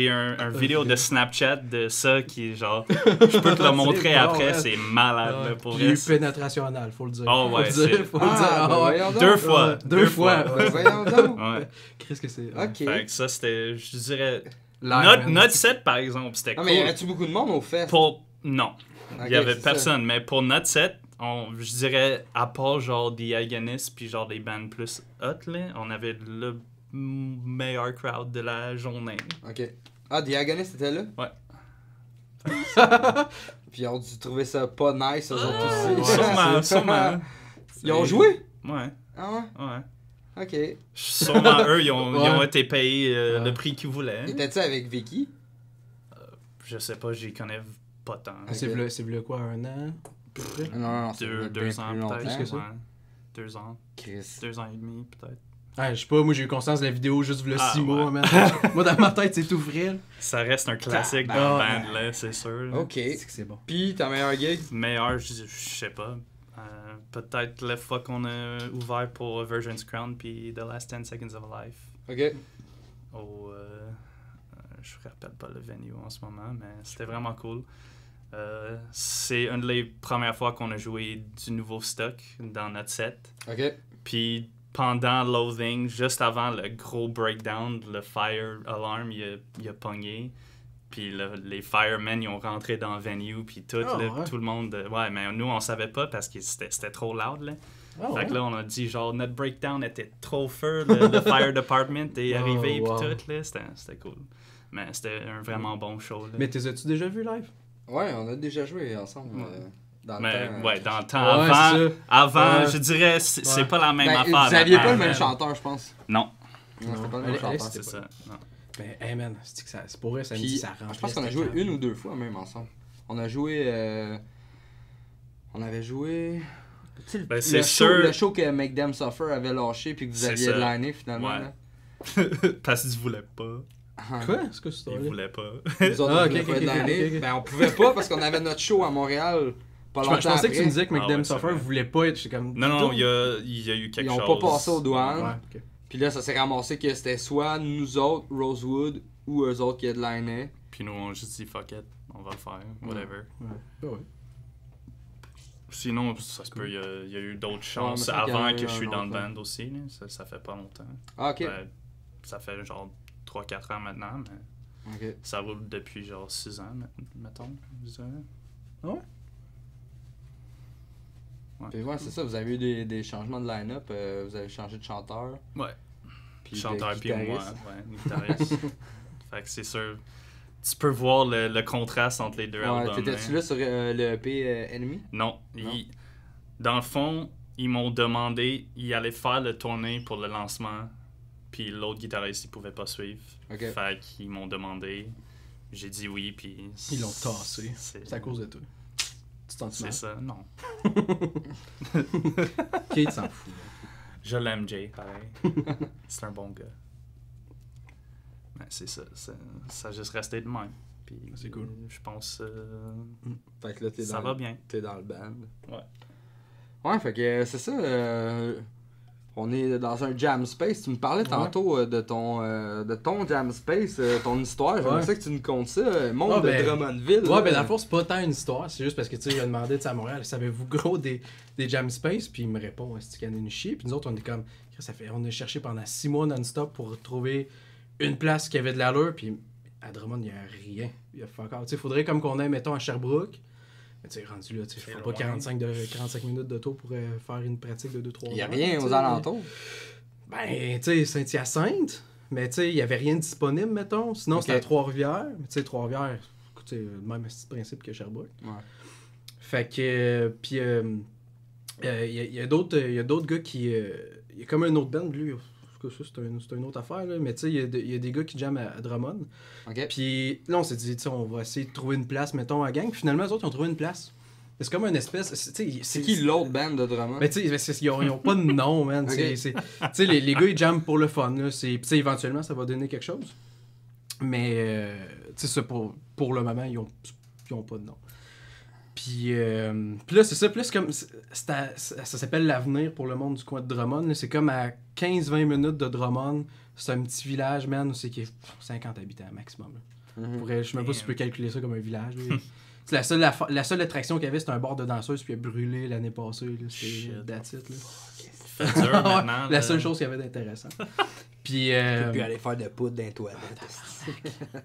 un vidéo de Snapchat de ça qui est genre... Je peux te le montrer après, c'est malade. Là, pour j'ai eu pénétration anale, faut le dire. Oh ouais, faut le dire. 2 fois. 2 fois. Voyons donc. Ouais. Qu'est-ce que c'est? Ok. Fait que ça, c'était, je dirais... Notre set, par exemple, c'était cool. Mais y avait-tu beaucoup de monde au fest? Non. Il y avait personne, mais pour notre set, je dirais, à part genre des Aganis puis genre des bands plus hot, là, on avait le meilleur crowd de la journée. Ok. Ah, The Agonist était là? Ouais. Puis ils ont dû trouver ça pas nice, eux autres aussi. Sûrement. Ils ont joué? Ouais. Ah ouais? Ouais. Ok. Sûrement, eux, ils ont été payés le prix qu'ils voulaient. Étais-tu avec Vicky? Je sais pas, j'y connais pas tant. C'est v'là quoi, un an? Non, deux ans peut-être. Plus que ça. Ouais. 2 ans. Chris. 2 ans et demi peut-être. Ah, je sais pas, moi j'ai eu conscience de la vidéo juste v'là 6 ouais. mois, man. Moi dans ma tête c'est tout frais. Ça reste un classique dans le band là, c'est sûr. Ok. C'est bon. Puis ta meilleure gig? Meilleur, je sais pas. Peut-être la fois qu'on a ouvert pour Virgin's Crown puis The Last 10 Seconds of Life. Ok. Je me rappelle pas le venue en ce moment, mais c'était vraiment cool. C'est une des premières fois qu'on a joué du nouveau stock dans notre set. Ok. Puis pendant Loathing, juste avant le gros breakdown, le fire alarm, il a pogné. Puis les firemen, ils ont rentré dans le venue, puis tout, tout le monde... ouais, mais nous, on savait pas parce que c'était trop loud, là. Fait que là, on a dit, genre, notre breakdown était trop feu, le fire department est arrivé, puis tout, là. C'était cool. Mais c'était un vraiment bon show, là. Mais t'es as-tu déjà vu live? Ouais, on a déjà joué ensemble. Dans le temps. Avant, je dirais, c'est pas la même affaire. Vous aviez pas le même chanteur, je pense. Non. Non, c'était pas le même chanteur. C'est ça. Non. Ben, hey man, c'est pour vrai, ça me Puis, dit ça rentre. je pense qu'on a joué une ou deux fois même ensemble. On a joué. On avait joué. Tu sais, le show que Make Them Suffer avait lâché puis que vous aviez liné finalement. Ouais. Là. Parce qu'ils voulaient pas. Quoi? C'est quoi ça? Ils voulaient pas. Nous autres, on voulait pas être liné. Ben, on pouvait pas parce qu'on avait notre show à Montréal. Pas longtemps je pensais après. que tu me disais que Make Them Suffer voulait pas être. Comme... Non, il y a eu quelque chose. Ils ont pas passé aux douanes. Ouais, okay. Puis là, ça s'est ramassé que c'était soit nous autres, Rosewood, ou eux autres qui headlinaient. Puis nous, on a juste dit fuck it, on va le faire, whatever. Ouais. Sinon, ça se peut, il y a eu d'autres chances avant que je suis dans le band aussi. Là. Ça fait pas longtemps. Ah, ok. Ça fait genre 3-4 ans maintenant, mais ça roule depuis genre 6 ans, mettons. Ouais. Puis ouais, c'est ça, vous avez eu des changements de line-up, vous avez changé de chanteur. Ouais. Puis chanteur puis moi, guitariste. Fait que c'est sûr, tu peux voir le contraste entre les deux albums. T'étais-tu là sur le EP Enemy? Non. Dans le fond, ils m'ont demandé, ils allaient faire le tournée pour le lancement, puis l'autre guitariste, il pouvait pas suivre. Fait qu'ils m'ont demandé, j'ai dit oui, puis... Ils l'ont tassé. C'est à cause de toi. C'est ça, non. Kate s'en fout. Je l'aime, Jay, pareil. C'est un bon gars. Mais c'est ça. Ça a juste resté de même. Puis, c'est cool. Je pense fait que là, ça va bien. T'es dans le band. Ouais. Ouais, fait que c'est ça. On est dans un jam space. Tu me parlais tantôt de ton jam space, ton histoire. J'aimerais ça que tu nous contes ça. Monde de Drummondville. Ouais, ben dans le fond, c'est pas tant une histoire. C'est juste parce que tu sais, il a demandé à Montréal, savez-vous gros des jam space? Puis il me répond, est-ce qu'il y en a une chier? Puis nous autres, on est comme, on a cherché pendant 6 mois non-stop pour trouver une place qui avait de l'allure. Puis à Drummond, il n'y a rien. Il y a fuck all. Tu sais, faudrait comme qu'on aille, mettons, à Sherbrooke. Mais tu sais, rendu là, tu sais, pas 45 minutes d'auto pour faire une pratique de 2-3 heures. Il n'y a rien aux alentours. Ben, tu sais, Saint-Hyacinthe, mais tu sais, il n'y avait rien de disponible, mettons. Sinon, c'était à Trois-Rivières. Mais tu sais, Trois-Rivières, c'est le même principe que Sherbrooke. Ouais. Fait que, puis, il y a d'autres gars qui... Il y a comme un autre band, lui. Ça, c'est une autre affaire, là. Mais tu sais, il y a des gars qui jamment à Drummond. Puis là, on s'est dit, on va essayer de trouver une place, mettons, à gang. Puis finalement, eux autres, ils ont trouvé une place. C'est comme une espèce... C'est qui l'autre band de Drummond? Mais tu sais, ils ont pas de nom, man. Tu sais, les gars, ils jamment pour le fun, là. Puis éventuellement, ça va donner quelque chose. Mais, tu sais, pour le moment, ils ont pas de nom. Puis là, c'est ça. Puis là, c'est comme... ça s'appelle l'avenir pour le monde du coin de Drummond. Là. C'est comme à 15-20 minutes de Drummond. C'est un petit village, man, où c'est qu'il y a 50 habitants maximum. Je sais même pas si tu peux calculer ça comme un village. La seule attraction qu'il y avait, c'était un bar de danseuse puis il a brûlé l'année passée. C'était that's it, là. C'est dur maintenant. La seule chose qu'il y avait d'intéressant. Puis aller faire de poudre dans les toilettes.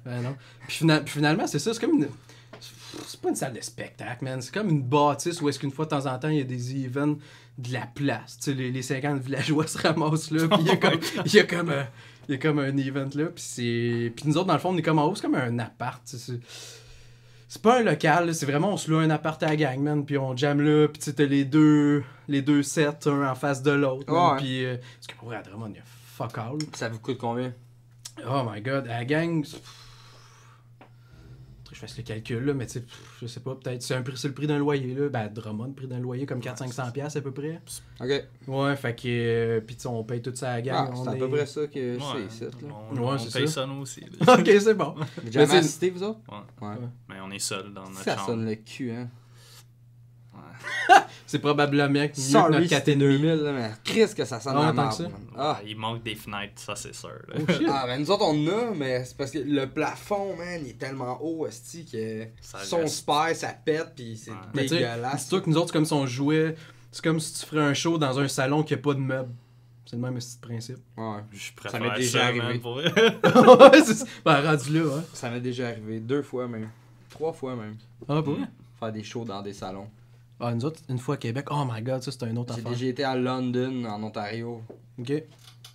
Non. Puis finalement, c'est ça. C'est comme une... C'est pas une salle de spectacle, man. C'est comme une bâtisse où est-ce qu'une fois de temps en temps, il y a des events de la place. Tu sais, les 50 villageois se ramassent là. Puis il y a comme un event là. Puis nous autres, dans le fond, on est comme en haut. C'est comme un appart. C'est pas un local. Là, c'est vraiment, on se loue un appart à la gang, man. Puis on jam là. Puis tu sais, t'as les deux sets, un en face de l'autre. Ouais. Puis parce que pour vrai, à Drummond, il y a fuck all. Ça vous coûte combien? Oh my god. À la gang... je fasse le calcul, là, mais tu sais, je sais pas, peut-être c'est le prix d'un loyer, là. Ben, Drummond, le prix d'un loyer, comme 400-500$ à peu près. Ok. Ouais, fait que. Puis on paye toute ça à la gang. C'est à peu près ça que Ouais, c'est ici, là. On c'est paye ça. ça nous aussi. Là. Ok, c'est bon. Vous jamais c'est- assisté, vous autres? Ouais. Mais on est seuls dans notre Ça chambre. sonne le cul, hein. C'est probablement mieux que Sorry, notre c'était 4,5. 2000, là, mais Chris que ça sonne Ah, la tant merde. que ça? man. Ouais, Ah. il manque des fenêtres, ça c'est sûr. Là. Oh shit. Ah, ben nous autres, on en a, mais c'est parce que le plafond, man, il est tellement haut, esti, que Ça son reste. spare, ça pète, pis c'est Ouais. Mais tu sais, dégueulasse. dis-toi que nous autres, c'est comme si on jouait. C'est comme si tu ferais un show dans un salon qui a pas de meubles. C'est le même petit principe. Ouais. Je Ça préfère m'est déjà arrivé. man, pour vrai. Ouais, c'est ça. Ben, rendu là, ouais. Ça m'est déjà arrivé 2 fois même. 3 fois même. Ah, pour vrai? Faire des shows dans des salons. Ah, nous autres, une fois à Québec, oh my god, ça c'est un autre J'ai affaire. déjà été à London, en Ontario. Ok.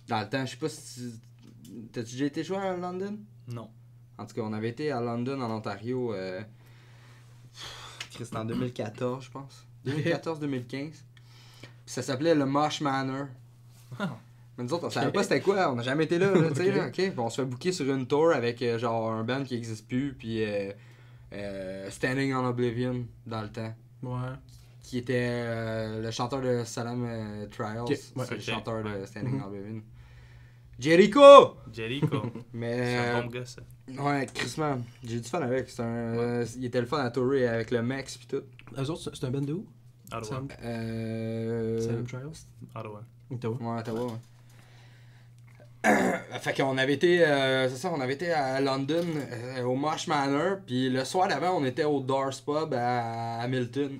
Dans le temps, je sais pas si t'as-tu déjà été joué à London? Non. En tout cas, on avait été à London, en Ontario, c'était en 2014, je pense. 2014-2015. Puis ça s'appelait le Mosh Manor. Mais nous autres, on savait pas c'était quoi, on n'a jamais été là, tu sais, là, ok. Puis on se fait booker sur une tour avec genre un band qui existe plus, puis Standing on Oblivion dans le temps. Ouais. Qui était le chanteur de Salem Trials. Ok, ouais. C'est le Ok, chanteur de ouais. Standing on Oblivion. Jericho! Jericho. Mais. C'est un bon gars, ça. Ouais, Chris Man. J'ai du fun avec. Il était le fun à tourer avec le Max pis tout. Eux autres, c'est un band de où? Ottawa. Salem Salem Trials? Ottawa. Ottawa. Ouais, Ottawa, ouais. Fait qu'on avait été, c'est ça, on avait été à London, au Mosh Manor, puis le soir d'avant, on était au Doors Pub à Hamilton.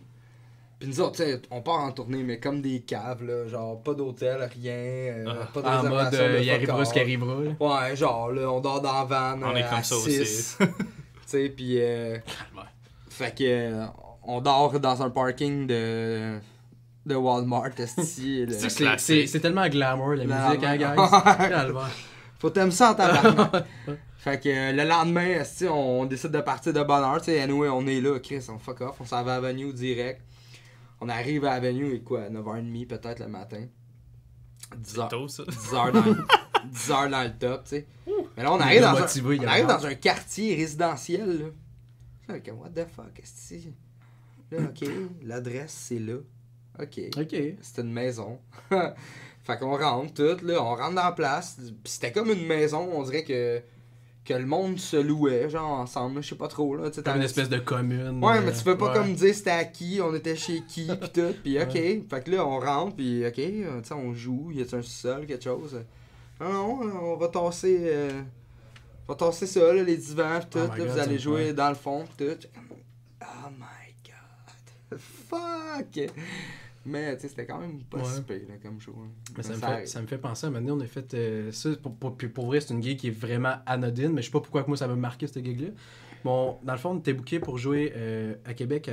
Puis nous autres, tu sais, on part en tournée, mais comme des caves, là, genre pas d'hôtel, rien, pas de En mode, réservation de il arrivera fuck ce qui all. arrivera, là. Ouais, genre, là, on dort dans la van On est à comme ça 6. aussi. Tu sais, puis fait que on dort dans un parking de Walmart, esti. là. C'est tellement glamour, la Non, musique, hein, non. guys? Calvaire. Faut t'aimer ça en tabarnak. Fait que le lendemain, esti, on décide de partir de bonne heure. Tu sais, anyway, on est là, Chris, on fuck off. On s'en va à Avenue direct. On arrive à Avenue, et quoi, 9h30 peut-être le matin. 10h. Tôt, ça. 10h dans, 10h dans le top, tu sais. Mais là, on arrive, gars dans, motivés, on il y a arrive l'air. dans un quartier résidentiel, là. Fait que, what the fuck, esti? Là, ok, l'adresse, c'est là. Ok. Ok. C'était une maison. Fait qu'on rentre tout, là, on rentre dans la place. Pis c'était comme une maison, on dirait que le monde se louait, genre ensemble, là, je sais pas trop. Là, Comme une espèce de commune. Ouais, mais tu peux pas ouais. comme dire c'était à qui, on était chez qui, pis tout. Pis ok. Fait que là, on rentre, pis ok, tu sais, on joue, y a-tu un sol, quelque chose? Non, on va tasser. On va tasser ça, là, les divans, pis tout. Oh my là, God, vous allez ça, jouer ouais. dans le fond, pis tout. Oh my god. Fuck! Mais tu sais, c'était quand même pas Ouais. si pire là, comme show. Hein. Mais ça, arrive. ça me fait penser à un moment donné, on a fait ça. Pour vrai, c'est une gig qui est vraiment anodine, mais je sais pas pourquoi que moi ça m'a marqué cette gig-là. Bon, dans le fond, on était booké pour jouer à Québec.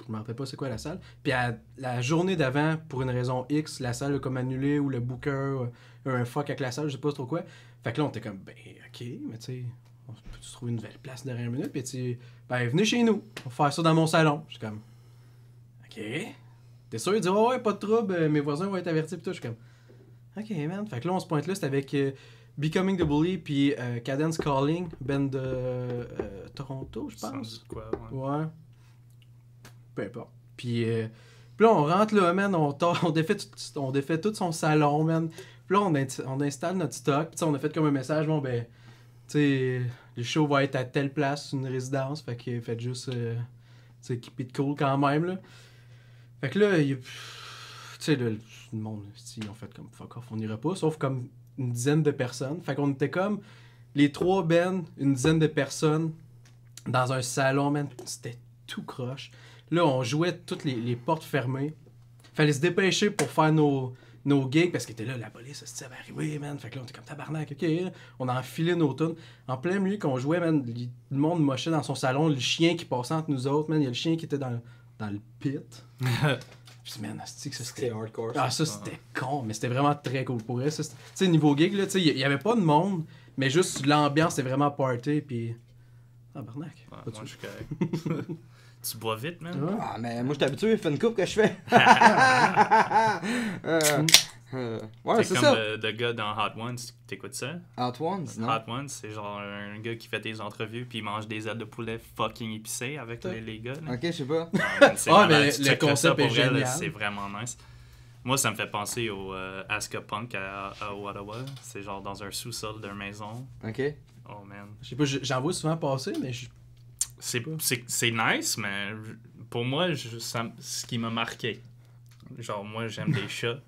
Je me rappelle pas c'est quoi la salle. Puis à la journée d'avant, pour une raison X, la salle a comme annulé ou le booker a un fuck avec la salle, je sais pas trop quoi. Fait que là, on était comme, ben, ok, mais tu sais, on peut trouver une nouvelle place derrière une minute. Puis tu sais, ben, venez chez nous, on va faire ça dans mon salon. Je suis comme, ok. T'es sûr? Il dit, ouais, pas de trouble, mes voisins vont être avertis. Puis tout, je suis comme, ok, man. Fait que là, on se pointe là, c'était avec Becoming the Bully, puis Cadence Calling, band de Toronto, je pense. Sans doute quoi, ouais. Ouais. Peu importe. Puis là, on rentre là, man, on défait tout son salon, man. Puis là, on installe notre stock. Puis on a fait comme un message, bon, ben, tu sais, le show va être à telle place, une résidence. Fait que faites juste, tu sais, keep it cool quand même, là. Fait que là, tu sais, le monde, ils ont fait comme fuck off, on ira pas, sauf comme une dizaine de personnes. Fait qu'on était comme les 3 bands, une dizaine de personnes dans un salon, man. C'était tout croche. Là, on jouait toutes les portes fermées. Fallait se dépêcher pour faire nos gigs parce que était là, la police, ça va arriver, man. Fait que là, on était comme tabarnak, ok. On a enfilé nos tunes. En plein milieu, quand on jouait, man, le monde mochait dans son salon, le chien qui passait entre nous autres, man. Il y a le chien qui était dans le pit. Puis, man, c'est que ça c'était. C'était hardcore. Ah, ça c'était con, mais c'était vraiment très cool pour elle. Tu sais, niveau gig, là, tu sais, il y avait pas de monde, mais juste l'ambiance, c'était vraiment party, puis. Ah, barnac. Ouais, moi, je suis correct. Tu bois vite, man? Ouais. Ah, mais moi, je suis habitué, il fait une coupe que je fais. Ouais, c'est comme ça. le gars dans Hot Ones, t'écoutes ça? Hot Ones, non? Hot Ones, c'est genre un gars qui fait des entrevues puis il mange des ailes de poulet fucking épicées avec les gars. Là. Ok, je sais pas. C'est Ah, malade, mais tu le checkeras concept ça pour est vrai, là, génial. c'est vraiment nice. Moi, ça me fait penser au Aska Punk à Ottawa. C'est genre dans un sous-sol d'une maison. Ok. Oh man. Je sais pas, j'en vois souvent passer, mais C'est nice, mais pour moi, ce qui m'a marqué, genre moi j'aime les chats.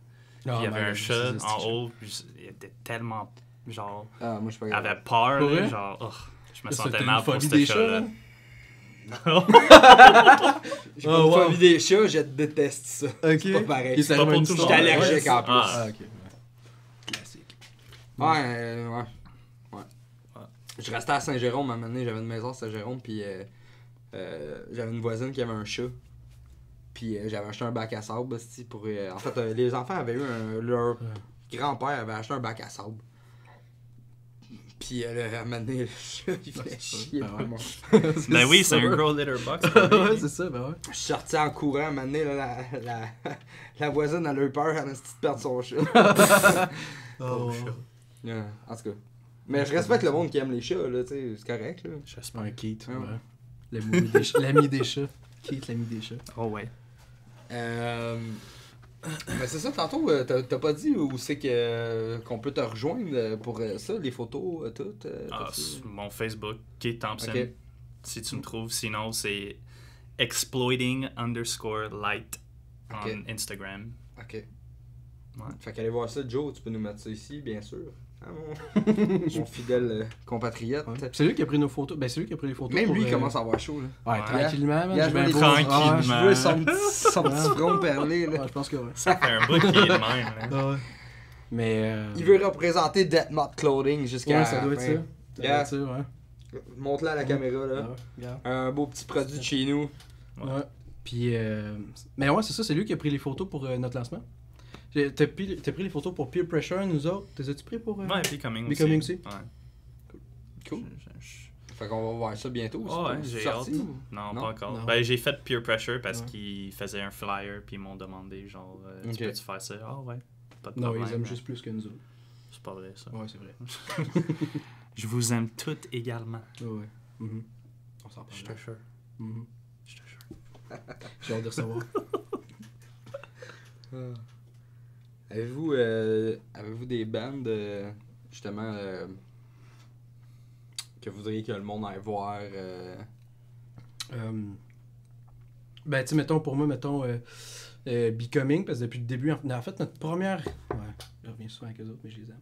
Puis il y avait un chat en haut, puis il était tellement genre. Ah, moi je suis pas Il grave. avait peur, Pour là, vrai? genre. Je me Ça, sentais t'as une mal pour phobie ce des chat-là. J'ai pas une phobie des chats, je déteste ça. Ok. C'est pas pareil. C'est pas pour tout le J'étais monde. allergique en plus. Ah. ok. Classique. Ouais. Je restais à Saint-Jérôme, à un moment donné, j'avais une maison à Saint-Jérôme, puis j'avais une voisine qui avait un chat. Puis j'avais acheté un bac à sable, pour... en fait, les enfants avaient eu leur grand-père avait acheté un bac à sable. Puis à un moment donné, le chat, il fait chier vraiment. Ben oui, c'est un gros litter box. Ouais, c'est ça, ben ouais. Je suis sorti en courant, à un moment donné, là, la voisine, elle a eu peur, elle a de perdre son chat. Oh, En tout cas. Mais je respecte le monde qui aime les chats, là, tu sais, c'est correct, là. J'espère. un Keith, Ouais. ouais. L'ami des chats. Keith, l'ami des chats. Oh ouais. Mais c'est ça, tantôt, t'as pas dit où c'est qu'on peut te rejoindre pour ça, les photos, tout? Sur mon Facebook, Keith Thompson. Ok. Si tu me trouves, sinon c'est exploiting_light Ok. on Instagram. Ok. Ouais. Fait qu'allez voir ça, Joe, tu peux nous mettre ça ici, bien sûr. Ah, mon fidèle compatriote. Ouais. C'est lui qui a pris nos photos. Ben, c'est lui qui a pris les photos. Même pour, lui, il commence à avoir chaud, là. Ouais, Ouais. tranquillement, man. Il a Je vais joué les beau- tranquillement. Je veux son petit front perlé, là. Ouais, je pense que ouais. Ça fait un bout qu'il est de même. Là. Ah ouais. Mais. Il veut représenter Deathmot Clothing jusqu'à Ouais, ça doit être la ça. fin. Ça doit être ça, ouais. Montre-le à la caméra, là. Ah ouais, regarde. Un beau petit produit de chez nous. Ouais. Puis, mais ouais, c'est ça, c'est lui qui a pris les photos pour notre lancement. T'as pris les photos pour Peer Pressure, nous autres. T'es as-tu pris pour. Ouais, Becoming Becoming aussi. aussi. Ouais. Cool. Je- Fait qu'on va voir ça bientôt. Oh, c'est ouais, pas j'ai sorti, hâte. ou? Non, Non? pas encore. Non. Ben, j'ai fait Peer Pressure parce Ouais. qu'ils faisaient un flyer puis ils m'ont demandé genre Ok. tu peux-tu faire ça? Ah ouais. Pas de Non, problème. ils aiment mais juste plus que nous autres. C'est pas vrai ça. Ouais, c'est vrai. Je vous aime toutes également. Ouais. Mhm. On s'en Je te parle. jure. Mhm. Je te jure. J'ai hâte de recevoir. Avez-vous des bandes, justement, que vous voudriez que le monde aille voir? Ben, tu sais, mettons, pour moi, Becoming, parce que depuis le début, en fait, notre première. Ouais, je reviens souvent avec eux autres, mais je les aime.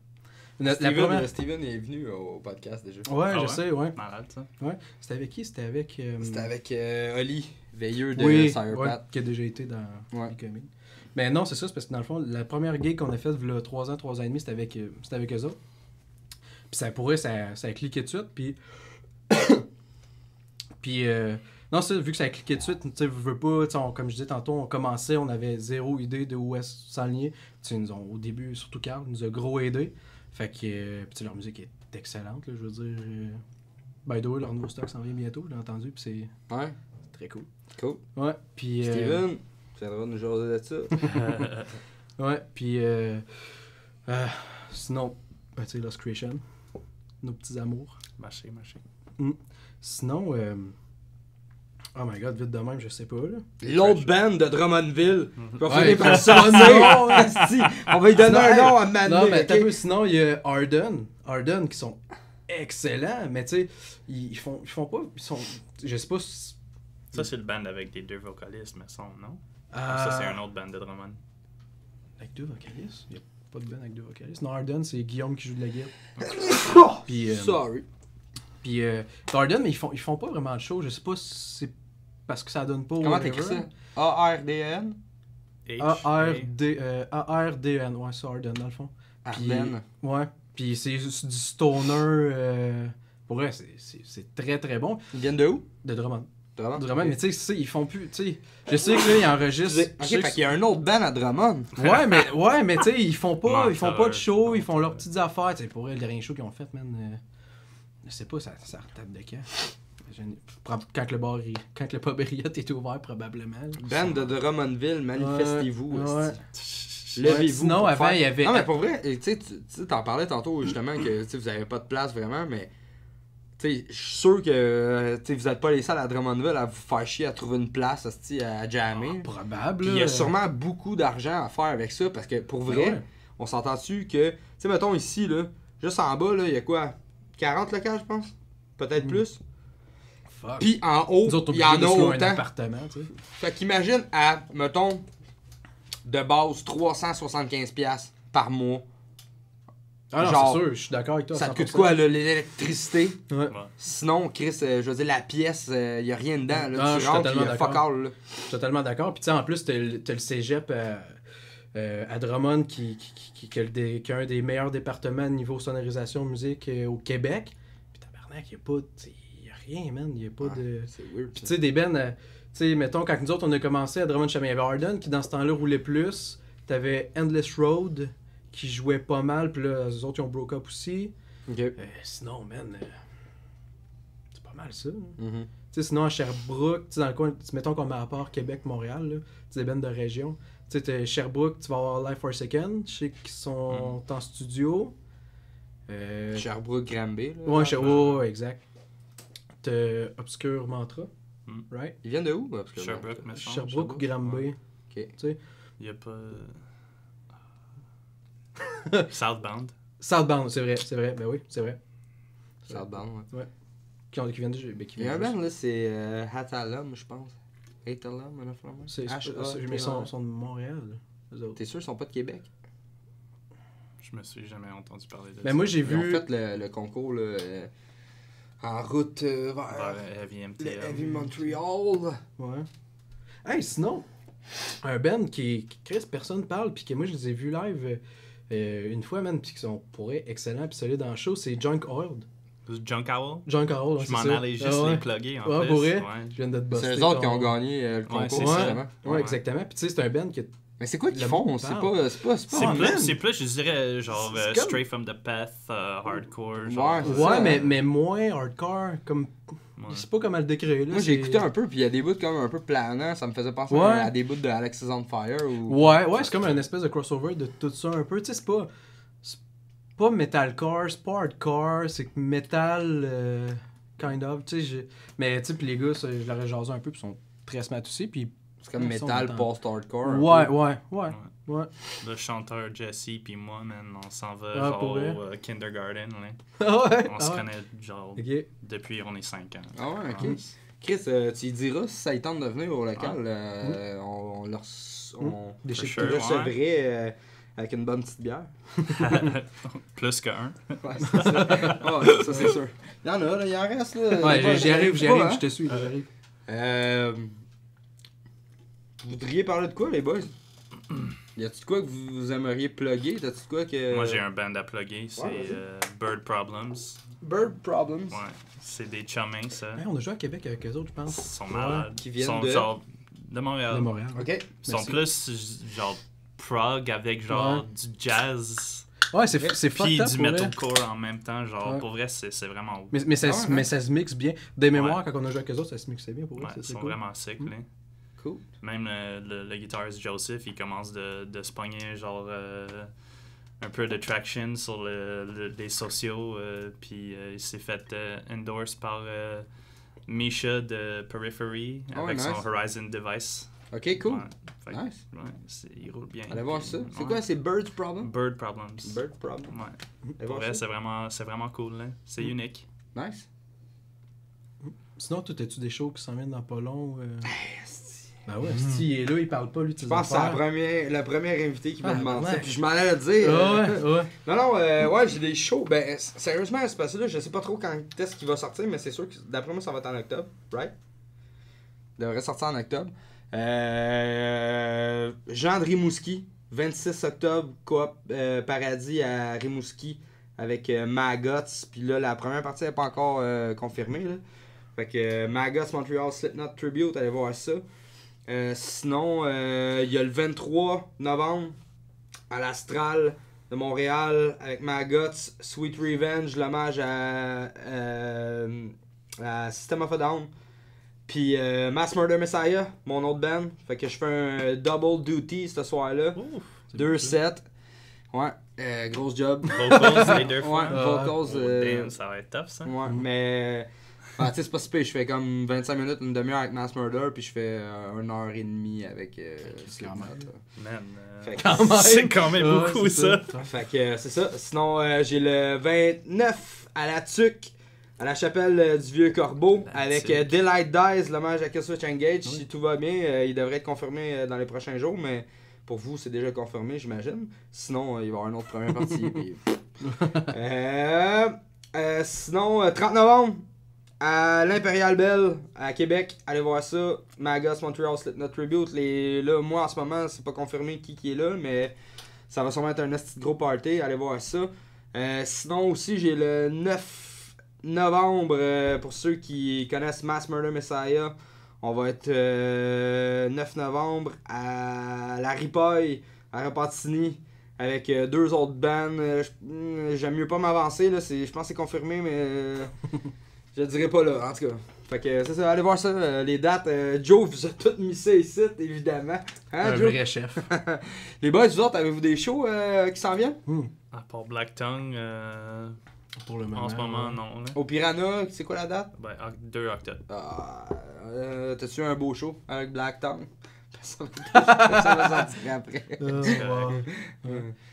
La première. Steven est venu au podcast déjà. Ouais, Ah je ouais? sais, ouais. Malade ça. Ouais. C'était avec qui? C'était avec. C'était avec Oli, veilleux de oui, Sirepat. ouais, qui a déjà été dans Ouais. Becoming. Mais non, c'est ça, c'est parce que dans le fond, la première gig qu'on a faite, il y a 3 ans et demi, c'était avec eux autres. Puis ça pourrait, ça a cliqué de suite, puis. Puis. Non, ça, vu que ça a cliqué de suite, tu sais, veux pas, comme je disais tantôt, on commençait, on avait zéro idée de où est-ce s'enligner. Tu sais, nous ont, au début, surtout Carl, nous a gros aidé. Fait que, puis leur musique est excellente, là, je veux dire. By the way, leur nouveau stock s'en vient bientôt, j'ai entendu, puis c'est Ouais, très cool. cool. Ouais, puis. Steven, tu viendras nous jaser de ça. Ouais, puis sinon, ben, tu sais, Lost Creation, nos petits amours. Marché. Sinon, oh my god, vite de même, je sais pas, là. L'autre band de Drummondville. Je vais Ouais, finir par le ça, sortir. Asti. On va lui donner un nom à Mané. Non, mais t'as peu, sinon, il y a Arden, qui sont excellents, mais tu sais, ils font pas, ils sont, je sais pas si... Ça c'est le band avec des 2 vocalistes, me semble, non? Ça c'est un autre band de Drummond. Avec 2 vocalistes? Il y a pas de band avec 2 vocalistes. Non, Arden, c'est Guillaume qui joue de la guitare. Puis, Sorry. Puis Arden, mais ils font pas vraiment de show. Je sais pas si c'est parce que ça donne pas. Comment t'écris ça? A-R-D-N? A-R-D-N, ouais, c'est Arden dans le fond. Arden. Ouais. Puis c'est du stoner. Pour vrai, c'est très très bon. Ils viennent de où? De Drummond. Drummond. Mais tu sais, ils font plus. Tu sais, je sais que là, ils enregistrent. Ok, fait qu'il y a un autre band à Drummond. Ouais, mais tu sais, ils font pas de show, Menteur. ils font leurs petites affaires. Tu sais, pour eux, le dernier show qu'ils ont fait, man. Je sais pas, ça retarde de quand. Quand le pub Riot est ouvert, probablement. Là. Band de Drummondville, manifestez-vous. Ouais. esti. Levez-vous. Sinon, avant, il y avait. Non, mais pour vrai, tu sais, t'en parlais tantôt justement que vous avez pas de place vraiment, mais tu sais, je suis sûr que vous êtes pas les seuls à Drummondville à vous faire chier à trouver une place à jammer. Probable. Puis il y a sûrement beaucoup d'argent à faire avec ça parce que pour vrai, on s'entend-tu que, tu sais, mettons ici, là, juste en bas, il y a quoi 40 locales, je pense? Peut-être plus. Fuck. Puis en haut, il y en a autant. Un appartement, tu sais. Fait qu'imagine à, mettons, de base, 375$ par mois. Ah non, genre, c'est sûr, je suis d'accord avec toi. Ça te coûte 100%. quoi, là, l'électricité? Ouais. Sinon, Chris, je veux dire, la pièce, il a rien dedans. Là, Non, tu je suis rentres, totalement il y a fuck d'accord. all, là. Je suis totalement d'accord. Puis tu sais, en plus, t'as le cégep à Drummond qui a un des meilleurs départements niveau sonorisation musique au Québec. Puis tabarnak, il y a rien, man. Il y a pas de... C'est weird. Puis tu sais, des bands... tu sais, mettons, quand nous autres, on a commencé à Drummond Champlain Arden, qui dans ce temps-là roulait plus. T'avais Endless Road, qui jouait pas mal. Puis là, les autres, ils ont broke up aussi. Ok. Sinon, man... c'est pas mal ça. Là. Mhm. Tu sais, sinon à Sherbrooke, tu sais, dans le coin, mettons qu'on met à part Québec-Montréal, là, tu sais, des bandes de région. Tu sais, Sherbrooke, tu vas avoir Life for a Second, je sais qu'ils sont en studio. Sherbrooke, Granby. Là, Ouais, exact. T'as Obscure Mantra, right? Ils viennent de où? Parce que, Sherbrooke, me semble. Sherbrooke ou Granby. Ok. Tu sais. Il y a pas. Southbound. Southbound, c'est vrai, ben oui, c'est vrai. Southbound, ouais. Qui viennent de... Ben, qui Il y a un viennent band, là, c'est Hatalum, je pense. Hatalum, un affaire. mais ils sont de Montréal, eux autres. T'es sûr qu'ils sont pas de Québec? Je me suis jamais entendu parler de ça. Mais moi, j'ai Ils ont vu... fait le concours là, en route vers Heavy le MTL. Heavy Montreal. Ouais. Hey, sinon, un band qui Chris, personne parle, puis que moi je les ai vus live une fois, man, puis qui sont pour eux excellents, puis solides dans le show, c'est Junk Oil. Junk Owl. Junk Oil, ouais, Je m'en allais juste les plugger en ouais, plus. pour vrai? Ouais. Je viens de te bosser. C'est eux autres qui ont gagné le concours, c'est ça. vraiment. Ouais, exactement. Puis tu sais, c'est un band qui... Mais c'est quoi qu'ils Le font? monde C'est parle. pas C'est plus, je dirais, genre, C'est comme- Straight from the Path, hardcore. Genre, Ouais, c'est ça. mais moins hardcore, comme... Ouais. Je sais pas comment le décrire, là. Moi j'ai écouté un peu, puis il y a des bouts comme un peu planants, ça me faisait penser Ouais. à des bouts de Alexis on Fire. Ou... Ouais, c'est comme un espèce de crossover de tout ça un peu. Tu sais, c'est pas metalcore, c'est pas hardcore, c'est metal kind of, tu sais. Mais tu sais, puis les gars, ça, je leur ai jasé un peu, puis ils sont très smart aussi, puis... C'est comme metal post-hardcore. Ouais. Le chanteur Jesse puis moi, man, on s'en va Ah, genre pour vrai? au kindergarten. Là. Ouais. On se connaît genre Ok. depuis on est 5 ans. Ah ouais, ok. Ouais. Chris, tu lui diras si ça lui tente de venir au local, on leur Des For shit sure. recevrait avec une bonne petite bière. Plus qu'un. Ouais, c'est ça. Ouais, ça c'est sûr. Il y en a, là, il en reste. Là. Ouais, j'y arrive, Pas, hein? je te suis, j'arrive. Vous voudriez parler de quoi, les boys? Y a-tu de quoi que vous aimeriez plugger? T'as-tu de quoi que... Moi j'ai un band à plugger, c'est vas-y. Bird Problems. Bird Problems. Ouais, c'est des chummins ça. Ouais, on a joué à Québec avec eux autres, je pense. Ils sont malades. Qui Ils viennent sont de- genre de Montréal. De Montréal. Ok. Ils sont Merci. plus genre prog avec genre du jazz. Ouais, c'est fucked Puis up, du pour vrai. metalcore en même temps, genre Ouais. pour vrai c'est vraiment Mais ça, Ah ouais, mais ça se mixe bien. Des mémoires, Ouais. quand on a joué avec eux autres, ça se mixait bien pour ouais, vrai. ils C'est sont cool. vraiment sick là. Cool. Même le guitariste Joseph, il commence de se pogner genre un peu de traction sur les sociaux, puis il s'est fait endorse par Misha de Periphery Ah ouais, avec nice. son Horizon Device. Ok, cool. Ouais, fait que, Nice. ouais, il roule bien. Allez voir Puis, ça. C'est ouais. quoi? C'est Bird Problem? Bird Problems. Bird Problem. Ouais. Allez Pour voir vrai, ça. c'est vraiment cool. Là. C'est unique. Nice. Sinon, toi, t'as-tu des shows qui s'en viennent dans pas long? Ben ouais, si il est là, il parle pas, lui, de ses Je pense que c'est affaires. la première invitée qui m'a Ah, demandé ça. ouais. Puis je m'en allais le dire. Ouais. Non, ouais, j'ai des shows. Ben, sérieusement, c'est parce que là, je sais pas trop quand est-ce qu'il va sortir, mais c'est sûr que d'après moi, ça va être en octobre, right? Il devrait sortir en octobre. Jean de Rimouski, 26 octobre, coop Paradis à Rimouski avec Maggots. Puis là, la première partie n'est pas encore confirmée. Là. Fait que Maggots Montreal Slipknot Tribute, allez voir ça. Sinon, il y a le 23 novembre à l'Astral de Montréal avec Maggots, Sweet Revenge, l'hommage à System of a Down. Puis Mass Murder Messiah, mon autre band. Fait que je fais un double duty ce soir-là. 2 sets. Ouais, grosse job. Vocals les 2 fois. Ouais, vocals. Damn, ça va être tough ça. Ouais, mais. Tu sais, c'est pas si pire. Je fais comme 25 minutes, une demi-heure avec Mass Murder, puis je fais 1h30 avec Slipknot. Man, c'est quand même beaucoup ça. Fait que c'est ça. Sinon, j'ai le 29 à la Tuque, à la chapelle du Vieux Corbeau, avec Daylight Dies, l'hommage à Killswitch Engage. Si tout va bien, il devrait être confirmé dans les prochains jours, mais pour vous, c'est déjà confirmé, j'imagine. Sinon, il va y avoir une autre première partie. Puis... sinon, 30 novembre, à l'Impérial Bell, à Québec, allez voir ça. Magos Montreal Slipknot Tribute. Là, moi, en ce moment, c'est pas confirmé qui est là, mais ça va sûrement être un petit gros party. Allez voir ça. Sinon, aussi, j'ai le 9 novembre, pour ceux qui connaissent Mass Murder Messiah. On va être 9 novembre à la Ripaille, à Repentigny, avec 2 autres bands. J'aime mieux pas m'avancer, là. Je pense que c'est confirmé, mais je le dirai pas là, en tout cas. Fait que c'est ça, allez voir ça, les dates. Joe vous a tout mis ça ici, évidemment. Hein, un Joe? vrai chef. Les boys, vous autres, avez-vous des shows qui s'en viennent? À part Black Tongue, pour le moment, en ce moment, non. Là. Au Piranha, c'est quoi la date? Ben, 2 octobre. T'as-tu un beau show avec Black Tongue? Ça va sortir après.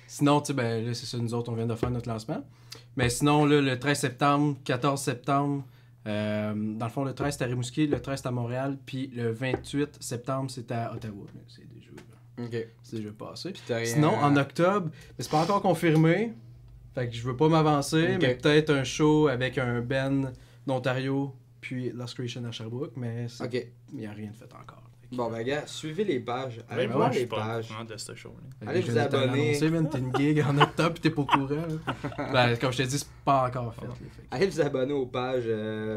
Sinon, tu sais, ben là, c'est ça, nous autres, on vient de faire notre lancement. Mais sinon, là, le 13 septembre, 14 septembre, dans le fond, le 13 c'est à Rimouski, le 13 c'est à Montréal, puis le 28 septembre, c'est à Ottawa. Mais c'est déjà passé. Sinon, en octobre, mais c'est pas encore confirmé, fait que je veux pas m'avancer, mais peut-être un show avec un band d'Ontario, puis Lost Creation à Sherbrooke, mais il n'y a rien de fait encore. Bon, ben, gars, suivez les pages. Allez Ouais, voir je les suis pas pages. au courant de ce show-là. Allez vous abonner. T'es une gig en octobre pis t'es pas au courant. Ben, comme je t'ai dit, c'est pas encore fait. Allez vous abonner aux pages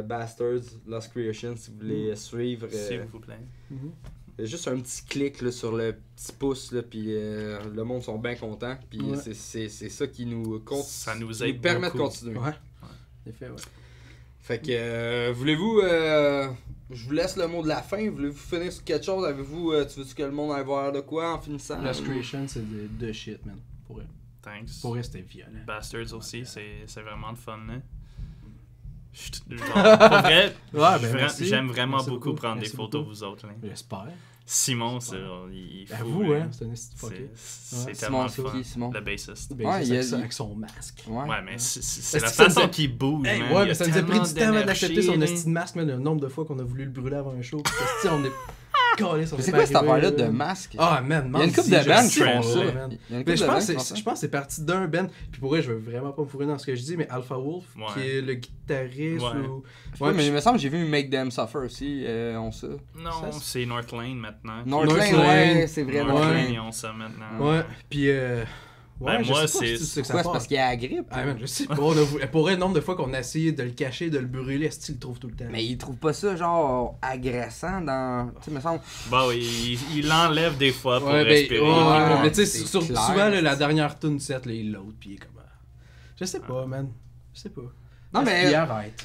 Bastards, Lost Creation si vous voulez suivre. S'il vous plaît. Juste un petit clic là, sur le petit pouce, là, puis le monde sont bien contents. Puis c'est ça qui nous compte. Ça nous aide permet beaucoup. de continuer. Ouais. En effet, ouais. Fait que, voulez-vous, je vous laisse le mot de la fin, voulez-vous finir sur quelque chose, avez-vous, tu veux-tu que le monde aille voir de quoi en finissant? Lost Creation, c'est de shit, man, pour elle. Thanks. Pour elle, c'était violent. Bastards aussi, c'est vraiment de fun, hein. Pour vrai, j'aime vraiment beaucoup prendre des photos, vous autres. Là. J'espère. Simon, il est fou. Vous, hein, c'est un esti fucké. C'est tellement fun. Le bassiste. Avec son masque. Ouais, mais c'est la façon qu'il bouge. Ouais, mais ça nous a pris du temps avant d'accepter son esti de masque, mais le nombre de fois qu'on a voulu le brûler avant un show. On est calé sur. Mais c'est quoi cette affaire-là de masque? Ah, man, il y a une couple de bands qui font ça. Mais je pense que c'est parti d'un band. Puis pour vrai, je veux vraiment pas me fourrer dans ce que je dis, mais Alpha Wolf, qui est le guitariste ou. Ouais, mais il me semble que j'ai vu Make Them Suffer aussi, on ça. Non, c'est North Lane maintenant. North Lane, ouais, c'est vrai. North Lane, ils ont ça maintenant. Ouais, puis. Ouais, moi, c'est parce qu'il y a la grippe. Ah, man, je sais pas. Pour le nombre de fois qu'on a essayé de le cacher, de le brûler, est-ce qu'il le trouve tout le temps? Mais il trouve pas ça, genre, agressant dans. Tu sais, me semble. Bah oui, il l'enlève des fois pour respirer. Mais tu sais, souvent, la dernière tune set, il l'autre, puis il est comme. Je sais pas, man. Je sais pas. Non, mais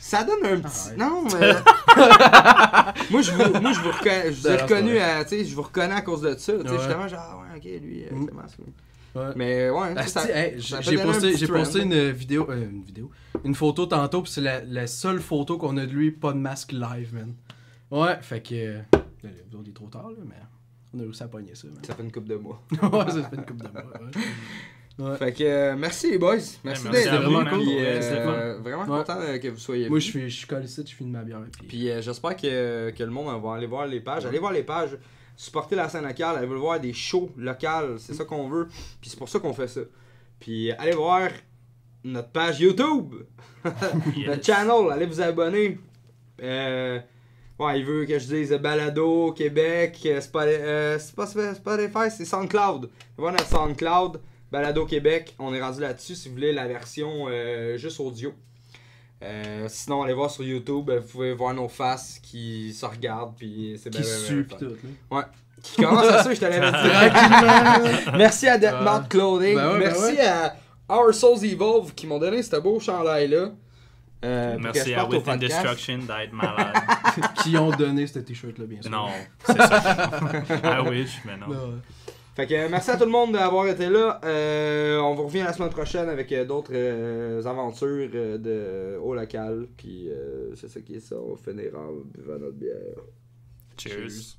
ça donne un petit. Non, mais. moi, je vous reconnais. Je vous ai reconnu, tu sais, je vous reconnais à cause de ça. Tu sais, justement, genre, ouais, ok, lui, avec le masque. Ouais. Mais ouais, j'ai posté une photo tantôt, puis c'est la seule photo qu'on a de lui, pas de masque live, man. Ouais, fait que. Il est trop tard, là, mais on a réussi à pogner ça. Man. Ça fait une couple de mois. Ouais, ça fait une couple de mois. Ouais. Fait que merci les boys. Merci d'être vraiment cool. Vraiment content que vous soyez venus. Moi, je suis collé ici, je finis ma bière. Puis j'espère que le monde va aller voir les pages. Allez voir les pages. Supporter la scène locale, allez voir des shows locales, c'est ça qu'on veut, puis c'est pour ça qu'on fait ça. Puis allez voir notre page YouTube, notre channel, allez vous abonner. Ouais, il veut que je dise Balado, Québec, Spotify, c'est SoundCloud. Allez voir notre SoundCloud, Balado Québec, on est rendu là-dessus si vous voulez la version juste audio. Sinon, allez voir sur YouTube, vous pouvez voir nos faces qui se regardent, puis c'est bien. Qui suent, pis tout. Ouais. Qui commence à ça, je te l'avais dit tranquillement. Merci à Deathmouth Clothing. Merci à Our Souls Evolve qui m'ont donné ce beau chandail-là. Merci à Within Destruction d'être malade. Qui ont donné ce t-shirt-là, bien sûr. Non, c'est ça. I wish, mais non. Fait que merci à tout le monde d'avoir été là. On vous revient la semaine prochaine avec d'autres aventures au local. Puis c'est ça qui est ça. On va finir en buvant notre bière. Cheers.